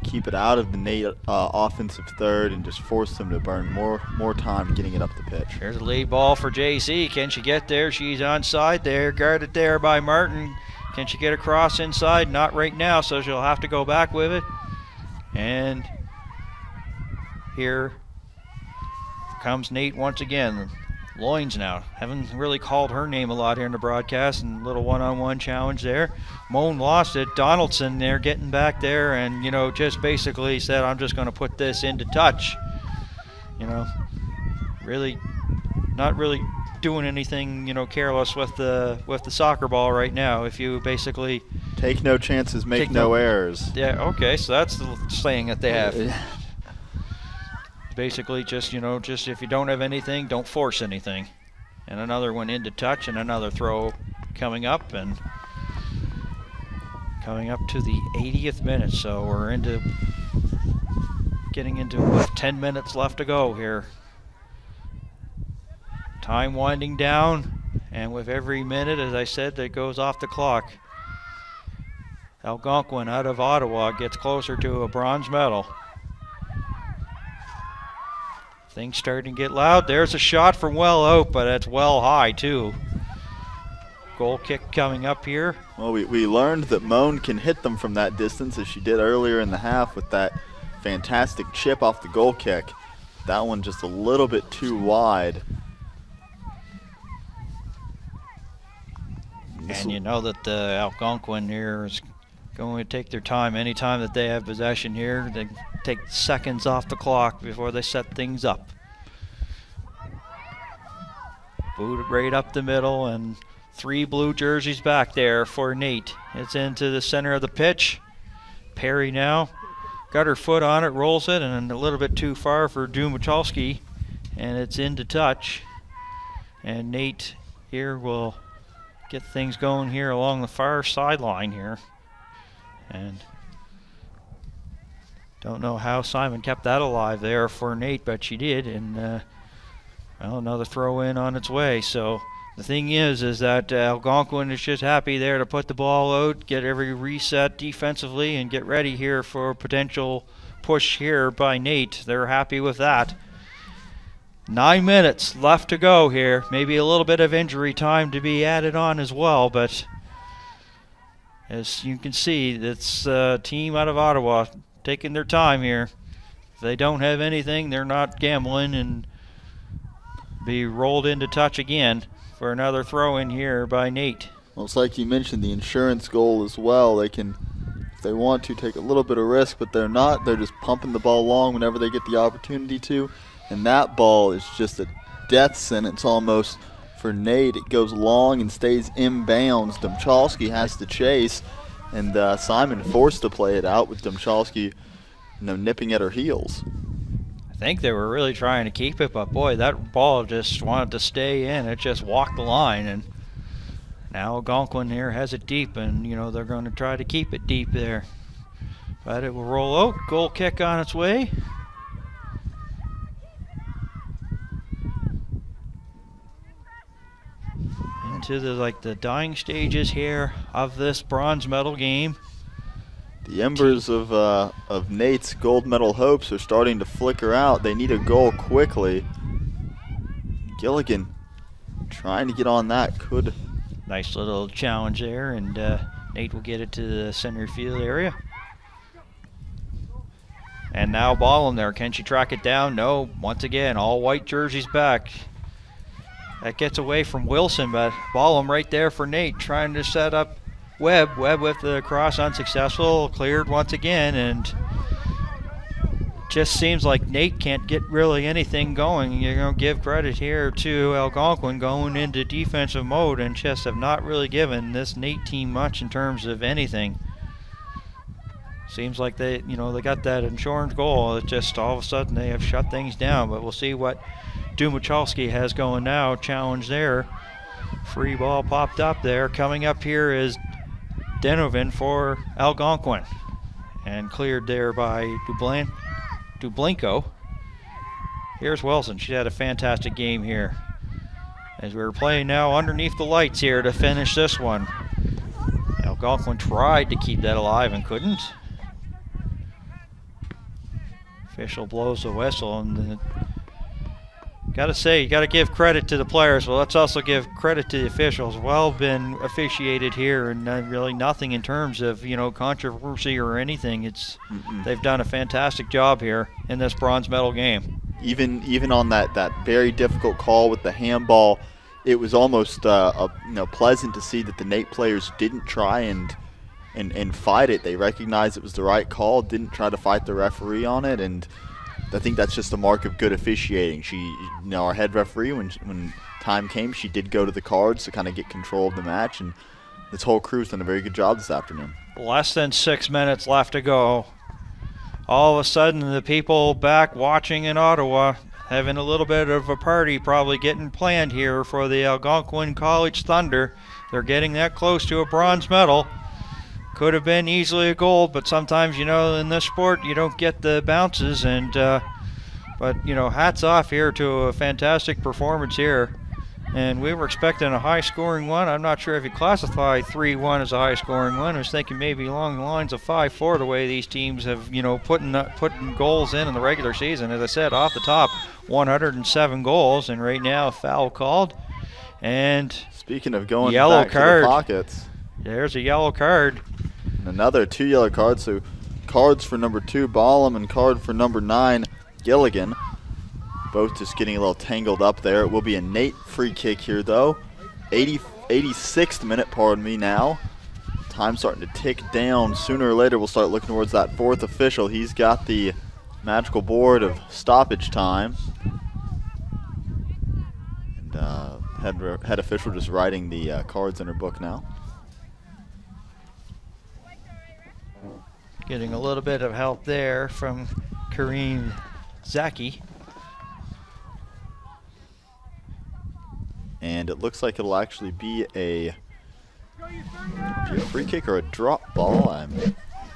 keep it out of the NAIT offensive third, and just force them to burn more time getting it up the pitch. Here's a lead ball for JC. Can she get there? She's onside there, guarded there by Martin. Can she get across inside? Not right now, so she'll have to go back with it. And here comes NAIT once again. Loins now. Haven't really called her name a lot here in the broadcast, and a little one-on-one challenge there. Moan lost it. Donaldson there getting back there and, just basically said, I'm just going to put this into touch. Really, not really doing anything, careless with the soccer ball right now. If you basically take no chances, make no errors. Yeah, okay, so that's the saying that they have. Basically just if you don't have anything, don't force anything. And another one into touch, and another throw coming up to the 80th minute. So we're getting into 10 minutes left to go here. Time winding down, and with every minute, as I said, that goes off the clock, Algonquin out of Ottawa gets closer to a bronze medal. Things starting to get loud. There's a shot from well out, but it's well high too. Goal kick coming up here. Well, we learned that Moan can hit them from that distance, as she did earlier in the half with that fantastic chip off the goal kick. That one just a little bit too wide. And you know that the Algonquin here is going to take their time. Anytime that they have possession here, they take seconds off the clock before they set things up. Booted right up the middle, and 3 blue jerseys back there for NAIT. It's into the center of the pitch. Perry now got her foot on it, rolls it, and a little bit too far for Dumachalski, and it's into touch. And NAIT here will get things going here along the far sideline here. And don't know how Simon kept that alive there for NAIT, but she did. And well, another throw in on its way. So the thing is that Algonquin is just happy there to put the ball out, get every reset defensively, and get ready here for a potential push here by NAIT. They're happy with that. 9 minutes left to go here. Maybe a little bit of injury time to be added on as well, but as you can see, it's a team out of Ottawa taking their time here. If they don't have anything, they're not gambling, and be rolled into touch again for another throw in here by NAIT. Well, it's like you mentioned, the insurance goal as well. They can, if they want to, take a little bit of risk, but they're not. They're just pumping the ball long whenever they get the opportunity to. And that ball is just a death sentence almost for NAIT. It goes long and stays inbounds. Dumchalski has to chase, and Simon forced to play it out with Dumchalski, nipping at her heels. I think they were really trying to keep it, but boy, that ball just wanted to stay in. It just walked the line, and now Algonquin here has it deep, and they're going to try to keep it deep there. But it will roll out. Goal kick on its way. Into the dying stages here of this bronze medal game. The embers of NAIT's gold medal hopes are starting to flicker out. They need a goal quickly. Gilligan trying to get on that. Could. Nice little challenge there, and NAIT will get it to the center field area. And now Ballum there. Can she track it down? No. Once again, all white jerseys back. That gets away from Wilson, but Ballum right there for NAIT, trying to set up Webb. Webb with the cross, unsuccessful, cleared once again, and just seems like NAIT can't get really anything going. You're going to give credit here to Algonquin going into defensive mode, and just have not really given this NAIT team much in terms of anything. Seems like they got that insurance goal. It just all of a sudden they have shut things down, but we'll see what Dumachalski has going now. Challenge there. Free ball popped up there. Coming up here is Denovan for Algonquin, and cleared there by Dublenko. Here's Wilson. She had a fantastic game here. As we were playing now underneath the lights here to finish this one. Algonquin tried to keep that alive and couldn't. Official blows the whistle, and gotta say, you gotta give credit to the players, but let's also give credit to the officials. Well been officiated here, and really nothing in terms of controversy or anything. They've done a fantastic job here in this bronze medal game. Even on that very difficult call with the handball, it was almost pleasant to see that the NAIT players didn't try and fight it. They recognized it was the right call, didn't try to fight the referee on it, and I think that's just a mark of good officiating. Our head referee, when time came, she did go to the cards to kind of get control of the match, and this whole crew's done a very good job this afternoon. Less than 6 minutes left to go. All of a sudden, the people back watching in Ottawa having a little bit of a party probably getting planned here for the Algonquin College Thunder. They're getting that close to a bronze medal. Could have been easily a gold, but sometimes, in this sport, you don't get the bounces. And but hats off here to a fantastic performance here. And we were expecting a high-scoring one. I'm not sure if you classify 3-1 as a high-scoring one. I was thinking maybe along the lines of 5-4, the way these teams have, putting goals in the regular season. As I said, off the top, 107 goals, and right now a foul called. And speaking of going yellow back card. to the pockets, There's a yellow card. and another 2 yellow cards. So cards for number 2, Ballum, and card for number 9, Gilligan. Both just getting a little tangled up there. It will be a NAIT free kick here, though. 86th minute, pardon me now. Time starting to tick down. Sooner or later, we'll start looking towards that 4th official. He's got the magical board of stoppage time. And head official just writing the cards in her book now. Getting a little bit of help there from Kareem Zaki. And it looks like it'll actually be a free kick or a drop ball. I'm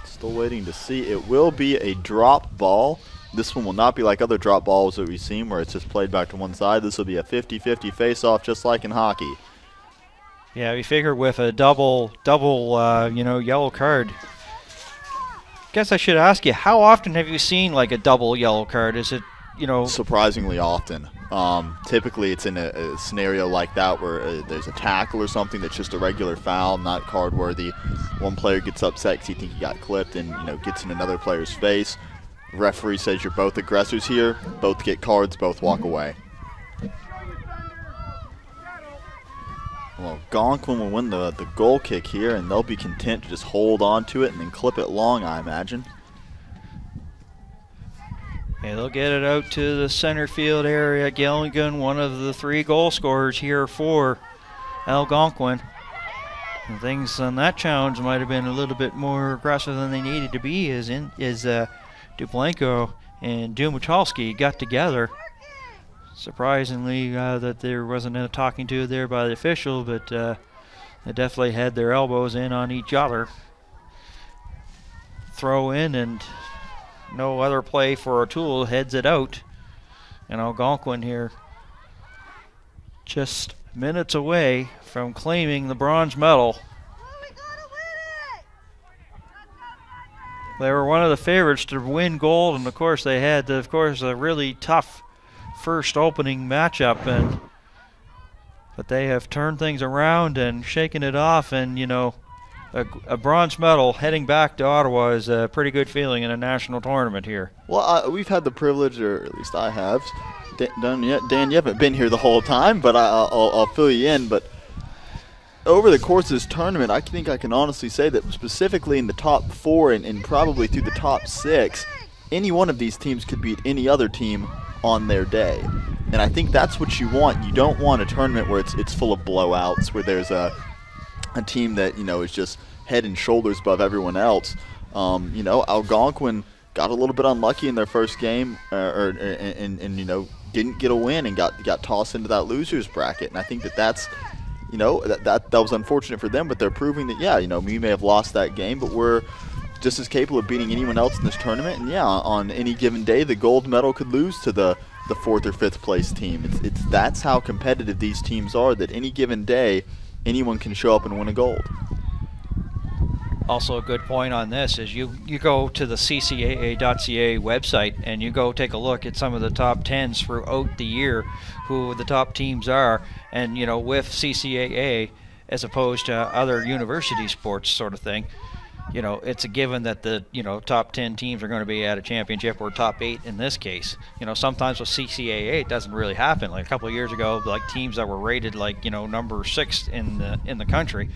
still waiting to see. It will be a drop ball. This one will not be like other drop balls that we've seen where it's just played back to one side. This will be a 50-50 face-off just like in hockey. Yeah, we figure with a double, yellow card. Guess I should ask you, how often have you seen like a double yellow card? Is it, Surprisingly often. Typically it's in a scenario like that where there's a tackle or something that's just a regular foul, not card worthy. One player gets upset because he thinks he got clipped and gets in another player's face. Referee says you're both aggressors here, both get cards, both walk away. Well, Algonquin will win the goal kick here, and they'll be content to just hold on to it and then clip it long, I imagine. Yeah, they'll get it out to the center field area. Gilligan, one of the 3 goal scorers here for Algonquin. And things on that challenge might have been a little bit more aggressive than they needed to be as Dublenko and Dumachalski got together. Surprisingly, that there wasn't a talking to there by the official, but they definitely had their elbows in on each other. Throw in and no other play for O'Toole, heads it out. And Algonquin here just minutes away from claiming the bronze medal. They were one of the favorites to win gold, and of course they had, a really tough first opening matchup, but they have turned things around and shaken it off, and a bronze medal heading back to Ottawa is a pretty good feeling in a national tournament here. Well, we've had the privilege, or at least I have. Dan, you haven't been here the whole time, but I'll fill you in. But over the course of this tournament, I think I can honestly say that specifically in the top 4 and probably through the top 6, any one of these teams could beat any other team on their day. And I think that's what you want. You don't want a tournament where it's full of blowouts, where there's a team that is just head and shoulders above everyone else. Algonquin got a little bit unlucky in their first game, and didn't get a win and got tossed into that losers bracket. And I think that's that was unfortunate for them, but they're proving that we may have lost that game, but we're just as capable of beating anyone else in this tournament. And on any given day, the gold medal could lose to the 4th or 5th place team. That's how competitive these teams are, that any given day anyone can show up and win a gold. Also a good point on this is you go to the CCAA.ca website and you go take a look at some of the top 10s throughout the year, who the top teams are, and with CCAA as opposed to other university sports sort of thing, it's a given that the top 10 teams are going to be at a championship, or top 8 in this case. Sometimes with CCAA it doesn't really happen. Like a couple of years ago, like teams that were rated like number 6 in the country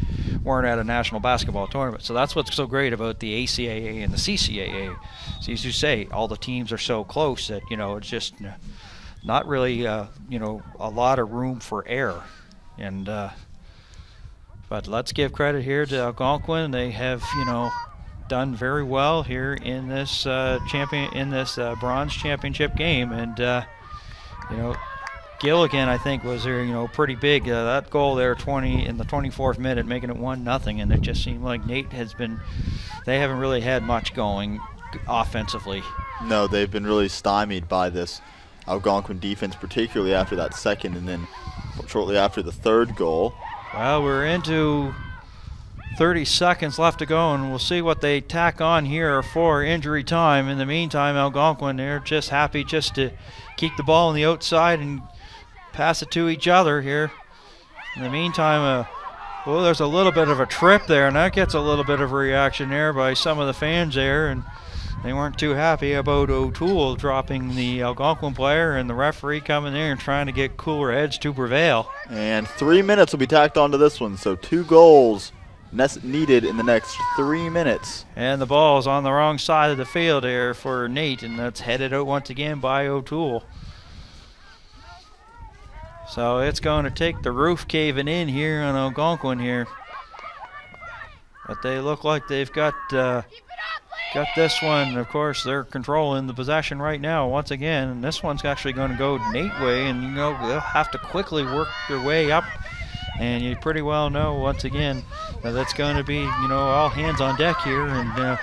weren't at a national basketball tournament. So that's what's so great about the ACAA and the CCAA. So as you say, all the teams are so close that it's just not really a lot of room for error. And but let's give credit here to Algonquin. They have, done very well here in this bronze championship game, and Gilligan, I think, was there, pretty big. That goal there, 20 in the 24th minute, making it 1-0, and it just seemed like NAIT they haven't really had much going offensively. No, they've been really stymied by this Algonquin defense, particularly after that second, and then shortly after the 3rd goal. Well, we're into 30 seconds left to go, and we'll see what they tack on here for injury time. In the meantime, Algonquin, they're just happy just to keep the ball on the outside and pass it to each other here. In the meantime, well, there's a little bit of a trip there, and that gets a little bit of a reaction there by some of the fans there, and they weren't too happy about O'Toole dropping the Algonquin player and the referee coming there and trying to get cooler heads to prevail. And 3 minutes will be tacked onto this one, so 2 goals needed in the next 3 minutes. And the ball is on the wrong side of the field here for NAIT, and that's headed out once again by O'Toole. So it's going to take the roof caving in here on Algonquin here. But they look like they've got this one. Of course, they're controlling the possession right now once again. And this one's actually going to go NAIT way, and they'll have to quickly work their way up. And you pretty well know once again that it's going to be, all hands on deck here, and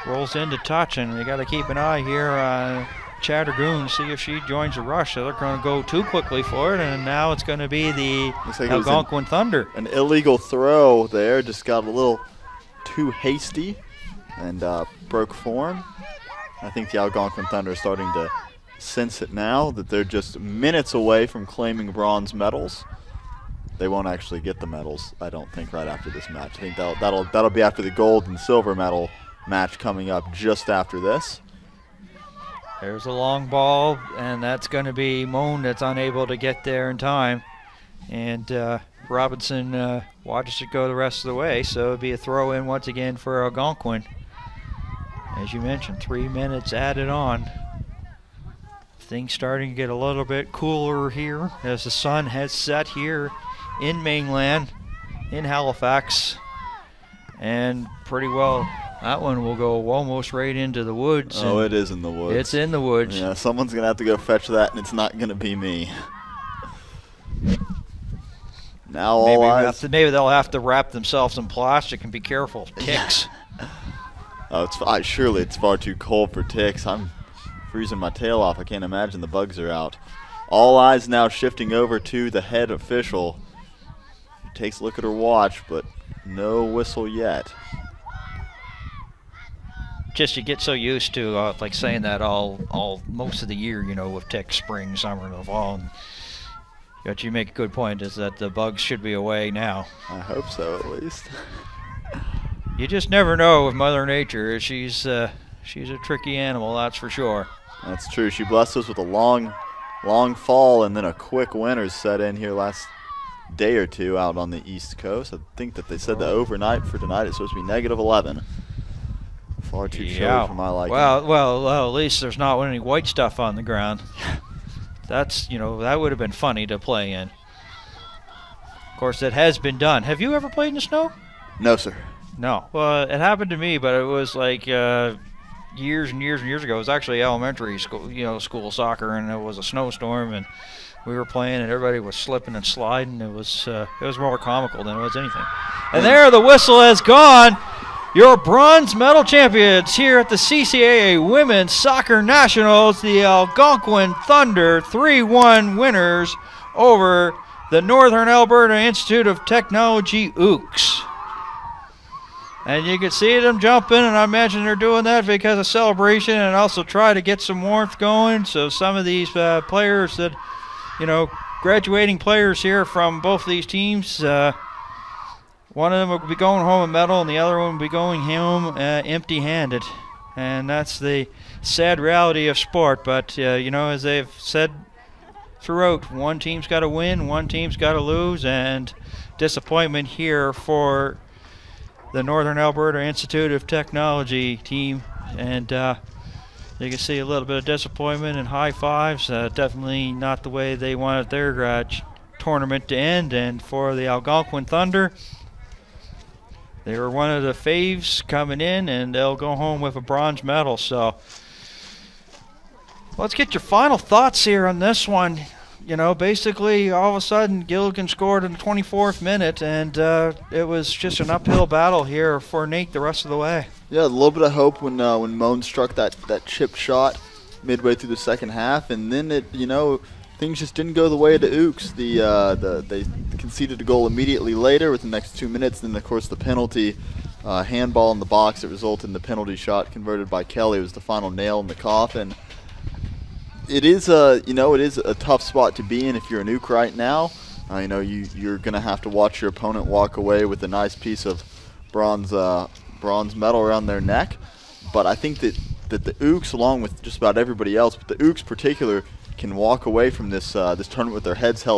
rolls into touch, and you got to keep an eye here on Chattergoon, see if she joins the rush. So they're going to go too quickly for it, and now it's going to be the Algonquin Thunder. An illegal throw there, just got a little too hasty and broke form. I think the Algonquin Thunder are starting to sense it now that they're just minutes away from claiming bronze medals. They won't actually get the medals, I don't think, right after this match. I think that'll be after the gold and silver medal match coming up just after this. There's a long ball, and that's going to be Moan that's unable to get there in time. And Robinson watches it go the rest of the way, so it'll be a throw in once again for Algonquin. As you mentioned, 3 minutes added on. Things starting to get a little bit cooler here as the sun has set here in mainland, in Halifax. And pretty well, that one will go almost right into the woods. Oh, it is in the woods. It's in the woods. Yeah, someone's going to have to go fetch that, and it's not going to be me. Now all eyes. Maybe they'll have to wrap themselves in plastic and be careful. Ticks. Oh, surely it's far too cold for ticks. I'm freezing my tail off. I can't imagine the bugs are out. All eyes now shifting over to the head official. She takes a look at her watch, but no whistle yet. Just you get so used to like saying that all most of the year, with ticks, spring, summer, and the fall. And but you make a good point is that the bugs should be away now. I hope so, at least. You just never know with Mother Nature. She's a tricky animal, that's for sure. That's true. She blessed us with a long fall and then a quick winter set in here last day or two out on the East Coast. I think that they said the overnight for tonight is supposed to be -11. Far too chilly for my liking. Well, at least there's not any white stuff on the ground. That's, that would have been funny to play in. Of course, it has been done. Have you ever played in the snow? No, sir. No. Well, it happened to me, but it was like years and years and years ago. It was actually elementary school, school soccer, and it was a snowstorm, and we were playing, and everybody was slipping and sliding. It was more comical than it was anything. And there, the whistle has gone. Your bronze medal champions here at the CCAA Women's Soccer Nationals, the Algonquin Thunder, 3-1 winners over the Northern Alberta Institute of Technology Ooks. And you can see them jumping, and I imagine they're doing that because of celebration and also try to get some warmth going. So some of these players that, graduating players here from both these teams, one of them will be going home a medal, and the other one will be going home empty-handed. And that's the sad reality of sport. But, as they've said throughout, one team's got to win, one team's got to lose, and disappointment here for the Northern Alberta Institute of Technology team. And you can see a little bit of disappointment and high fives. Definitely not the way they wanted their tournament to end. And for the Algonquin Thunder, they were one of the faves coming in, and they'll go home with a bronze medal. So let's get your final thoughts here on this one. Basically, all of a sudden, Gilligan scored in the 24th minute, and it was just an uphill battle here for NAIT the rest of the way. Yeah, a little bit of hope when Moan struck that chip shot midway through the second half, and then things just didn't go the way of the Ooks. They conceded a goal immediately later with the next 2 minutes. Then, of course, the penalty, handball in the box that resulted in the penalty shot converted by Kelly was the final nail in the coffin. It is a tough spot to be in if you're an Ook right now. You know, you're going to have to watch your opponent walk away with a nice piece of bronze medal around their neck. But I think that the Ooks, along with just about everybody else, but the Ooks in particular, can walk away from this tournament with their heads held